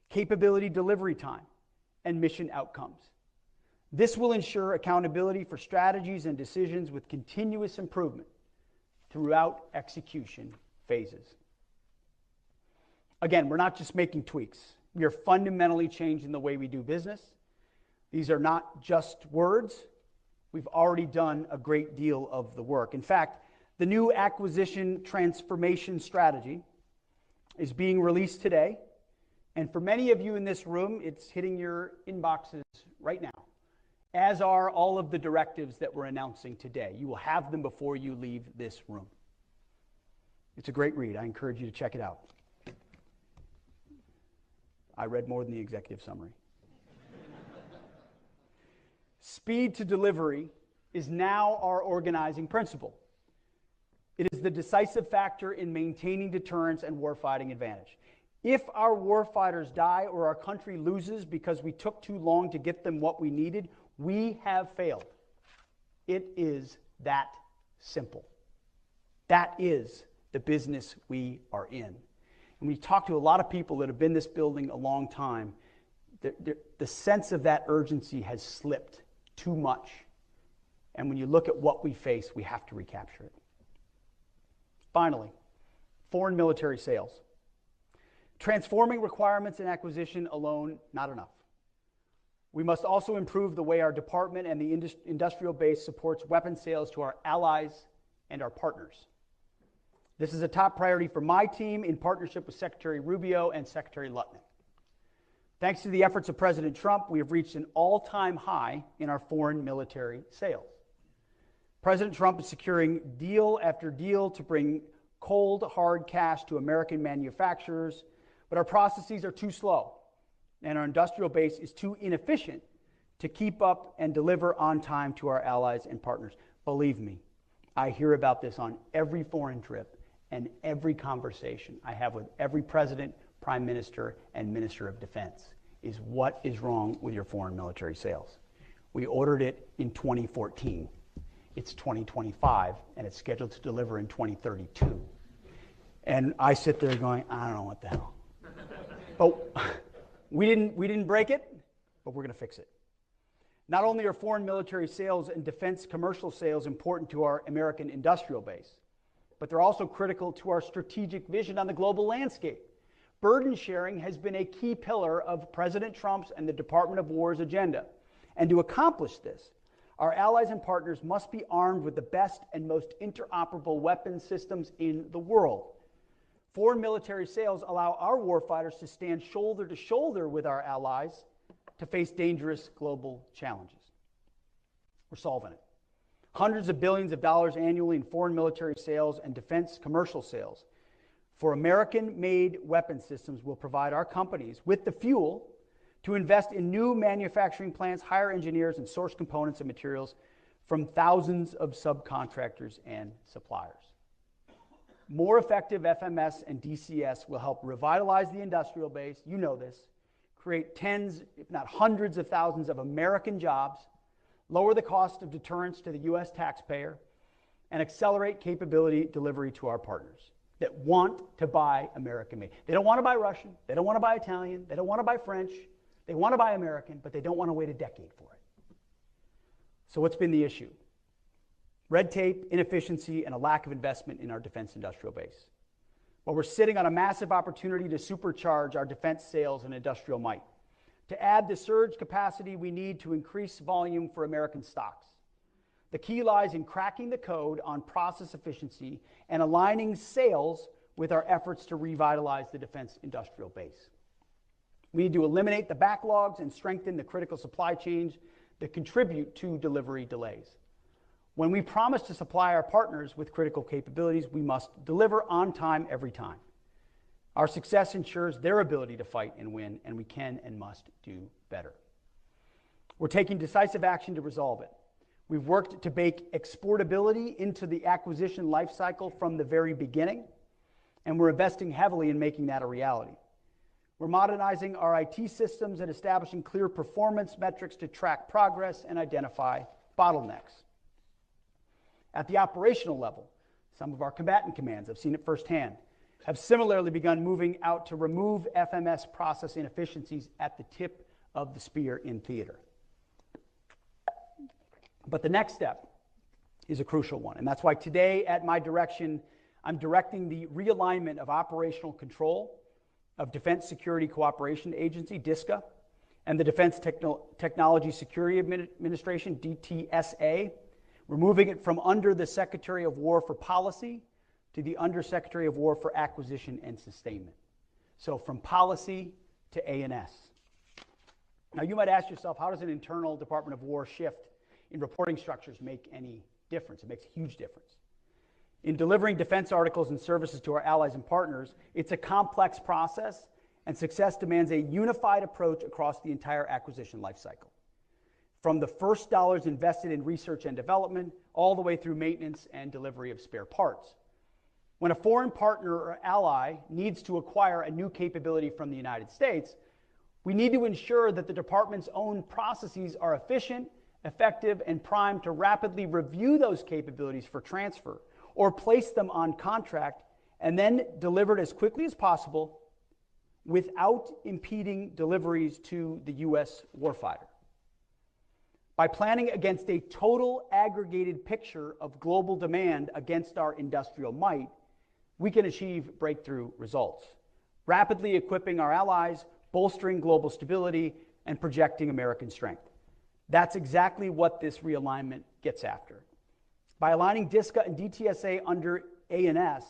capability delivery time, and mission outcomes. This will ensure accountability for strategies and decisions with continuous improvement throughout execution phases. Again, we're not just making tweaks. We are fundamentally changing the way we do business. These are not just words. We've already done a great deal of the work. In fact, the new acquisition transformation strategy is being released today. And for many of you in this room, it's hitting your inboxes right now, as are all of the directives that we're announcing today. You will have them before you leave this room. It's a great read. I encourage you to check it out. I read more than the executive summary. Speed to delivery is now our organizing principle. It is the decisive factor in maintaining deterrence and warfighting advantage. If our warfighters die or our country loses because we took too long to get them what we needed, we have failed. It is that simple. That is the business we are in. And we talk to a lot of people that have been in this building a long time. The sense of that urgency has slipped too much. And when you look at what we face, we have to recapture it. Finally, foreign military sales. Transforming requirements and acquisition alone, not enough. We must also improve the way our department and the industrial base supports weapons sales to our allies and our partners. This is a top priority for my team in partnership with Secretary Rubio and Secretary Lutnick. Thanks to the efforts of President Trump, we have reached an all-time high in our foreign military sales. President Trump is securing deal after deal to bring cold, hard cash to American manufacturers, but our processes are too slow, and our industrial base is too inefficient to keep up and deliver on time to our allies and partners. Believe me, I hear about this on every foreign trip and every conversation I have with every president, prime minister, and minister of defense is what is wrong with your foreign military sales. We ordered it in 2014. It's 2025, and it's scheduled to deliver in 2032. And I sit there going, I don't know what the hell. But we didn't break it, but we're going to fix it. Not only are foreign military sales and defense commercial sales important to our American industrial base, but they're also critical to our strategic vision on the global landscape. Burden sharing has been a key pillar of President Trump's and the Department of War's agenda. And to accomplish this, our allies and partners must be armed with the best and most interoperable weapons systems in the world. Foreign military sales allow our warfighters to stand shoulder to shoulder with our allies to face dangerous global challenges. We're solving it. Hundreds of billions of dollars annually in foreign military sales and defense commercial sales for American-made weapon systems will provide our companies with the fuel to invest in new manufacturing plants, hire engineers, and source components and materials from thousands of subcontractors and suppliers. More effective FMS and DCS will help revitalize the industrial base, you know this, create tens, if not hundreds of thousands of American jobs, lower the cost of deterrence to the U.S. taxpayer, and accelerate capability delivery to our partners that want to buy American-made. They don't want to buy Russian, they don't want to buy Italian, they don't want to buy French, they want to buy American, but they don't want to wait a decade for it. So what's been the issue? Red tape, inefficiency, and a lack of investment in our defense industrial base. Well, we're sitting on a massive opportunity to supercharge our defense sales and industrial might. to add the surge capacity we need to increase volume for American stocks. The key lies in cracking the code on process efficiency and aligning sales with our efforts to revitalize the defense industrial base. We need to eliminate the backlogs and strengthen the critical supply chains that contribute to delivery delays. When we promise to supply our partners with critical capabilities, we must deliver on time every time. Our success ensures their ability to fight and win, and we can and must do better. We're taking decisive action to resolve it. We've worked to bake exportability into the acquisition lifecycle from the very beginning, and we're investing heavily in making that a reality. We're modernizing our IT systems and establishing clear performance metrics to track progress and identify bottlenecks. At the operational level, some of our combatant commands, I've seen it firsthand, have similarly begun moving out to remove FMS process inefficiencies at the tip of the spear in theater. But the next step is a crucial one, and that's why today, at my direction, I'm directing the realignment of operational control of Defense Security Cooperation Agency, DSCA, and the Defense Technology Security Administration, DTSA, removing it from under the Secretary of War for Policy to the Undersecretary of War for Acquisition and Sustainment. So from policy to A&S. Now you might ask yourself, how does an internal Department of War shift in reporting structures make any difference? It makes a huge difference. In delivering defense articles and services to our allies and partners, it's a complex process, and success demands a unified approach across the entire acquisition lifecycle. From the first dollars invested in research and development, all the way through maintenance and delivery of spare parts. When a foreign partner or ally needs to acquire a new capability from the United States, we need to ensure that the department's own processes are efficient, effective, and primed to rapidly review those capabilities for transfer or place them on contract and then delivered as quickly as possible without impeding deliveries to the U.S. warfighter. By planning against a total aggregated picture of global demand against our industrial might, we can achieve breakthrough results, rapidly equipping our allies, bolstering global stability, and projecting American strength. That's exactly what this realignment gets after. By aligning DSCA and DTSA under A&S,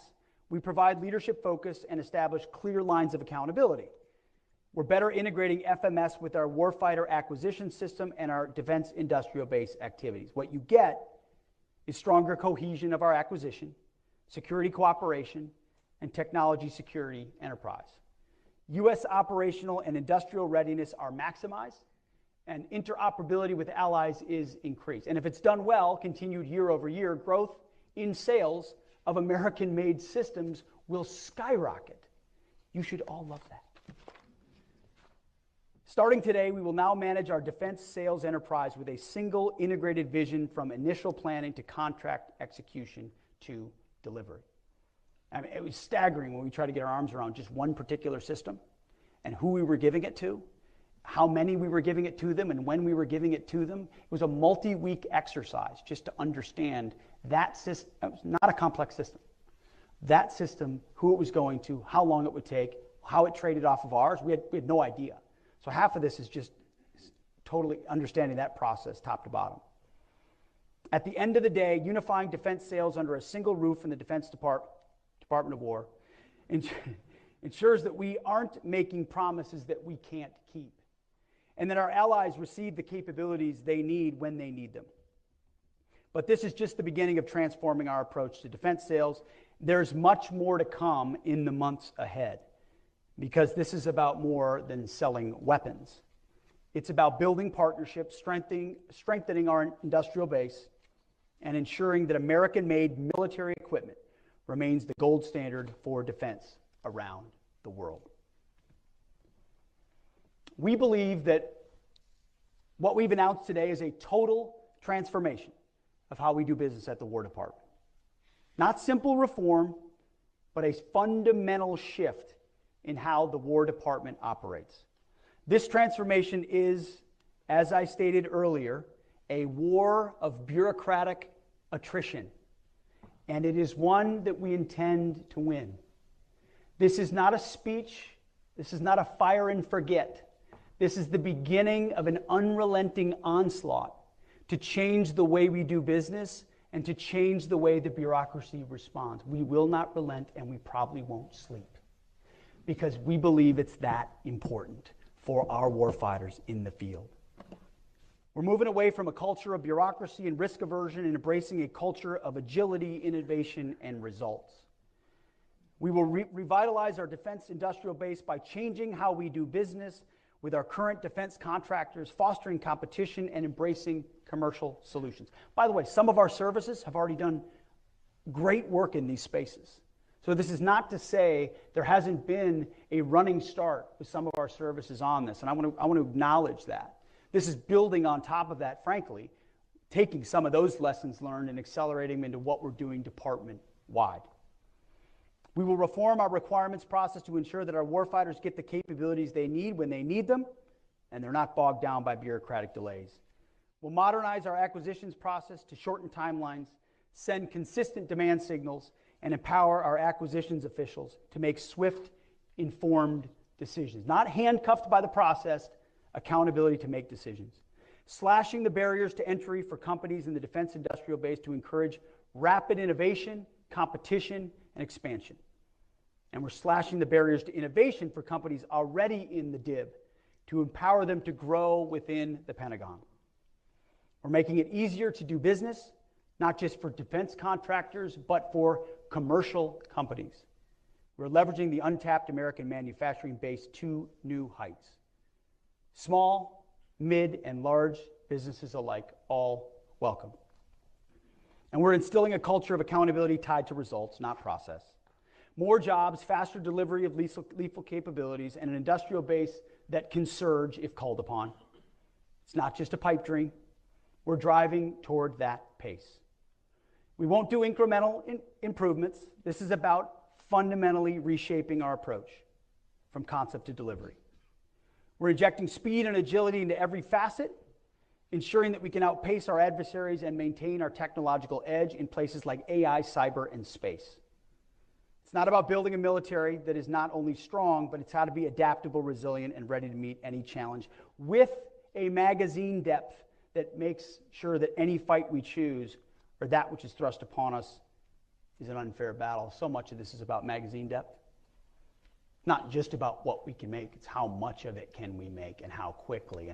we provide leadership focus and establish clear lines of accountability. We're better integrating FMS with our warfighter acquisition system and our defense industrial base activities. What you get is stronger cohesion of our acquisition, security cooperation, and technology security enterprise. U.S. operational and industrial readiness are maximized, and interoperability with allies is increased. And if it's done well, continued year over year, growth in sales of American-made systems will skyrocket. You should all love that. Starting today, we will now manage our defense sales enterprise with a single integrated vision from initial planning to contract execution to delivery. I mean, it was staggering when we tried to get our arms around just one particular system and who we were giving it to, how many we were giving it to them, and when we were giving it to them. It was a multi-week exercise just to understand that system. It was not a complex system. That system, who it was going to, how long it would take, how it traded off of ours, we had no idea. So half of this is just totally understanding that process top to bottom. At the end of the day, unifying defense sales under a single roof in the Defense Department of War ensures that we aren't making promises that we can't keep, and that our allies receive the capabilities they need when they need them. But this is just the beginning of transforming our approach to defense sales. There's much more to come in the months ahead, because this is about more than selling weapons. It's about building partnerships, strengthening our industrial base, and ensuring that American-made military equipment remains the gold standard for defense around the world. We believe that what we've announced today is a total transformation of how we do business at the War Department. Not simple reform, but a fundamental shift in how the War Department operates. This transformation is, as I stated earlier, a war of bureaucratic attrition, and it is one that we intend to win. This is not a speech. This is not a fire and forget. This is the beginning of an unrelenting onslaught to change the way we do business and to change the way the bureaucracy responds. We will not relent, and we probably won't sleep, because we believe it's that important for our warfighters in the field. We're moving away from a culture of bureaucracy and risk aversion and embracing a culture of agility, innovation, and results. We will revitalize our defense industrial base by changing how we do business with our current defense contractors, fostering competition, and embracing commercial solutions. By the way, some of our services have already done great work in these spaces. So this is not to say there hasn't been a running start with some of our services on this, and I want to acknowledge that. This is building on top of that, frankly, taking some of those lessons learned and accelerating them into what we're doing department-wide. We will reform our requirements process to ensure that our warfighters get the capabilities they need when they need them, and they're not bogged down by bureaucratic delays. We'll modernize our acquisitions process to shorten timelines, send consistent demand signals, and empower our acquisitions officials to make swift, informed decisions. Not handcuffed by the process, accountability to make decisions. Slashing the barriers to entry for companies in the defense industrial base to encourage rapid innovation, competition, and expansion. And we're slashing the barriers to innovation for companies already in the DIB to empower them to grow within the Pentagon. We're making it easier to do business, not just for defense contractors, but for commercial companies. We're leveraging the untapped American manufacturing base to new heights. Small, mid, and large businesses alike, all welcome. And we're instilling a culture of accountability tied to results, not process. More jobs, faster delivery of lethal capabilities, and an industrial base that can surge if called upon. It's not just a pipe dream. We're driving toward that pace. We won't do incremental improvements. This is about fundamentally reshaping our approach from concept to delivery. We're injecting speed and agility into every facet, ensuring that we can outpace our adversaries and maintain our technological edge in places like AI, cyber, and space. It's not about building a military that is not only strong, but it's how to be adaptable, resilient, and ready to meet any challenge with a magazine depth that makes sure that any fight we choose or that which is thrust upon us is an unfair battle. So much of this is about magazine depth. Not just about what we can make, it's how much of it can we make and how quickly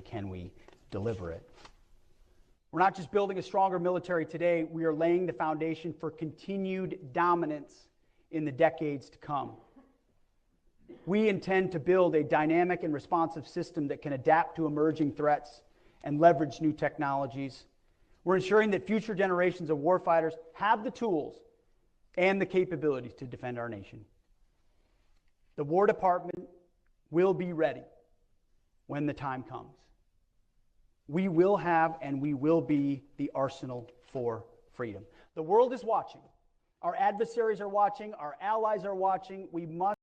can we deliver it. We're not just building a stronger military today, we are laying the foundation for continued dominance in the decades to come. We intend to build a dynamic and responsive system that can adapt to emerging threats and leverage new technologies. We're ensuring that future generations of warfighters have the tools and the capabilities to defend our nation. The War Department will be ready when the time comes. We will have and we will be the arsenal for freedom. The world is watching. Our adversaries are watching. Our allies are watching. We must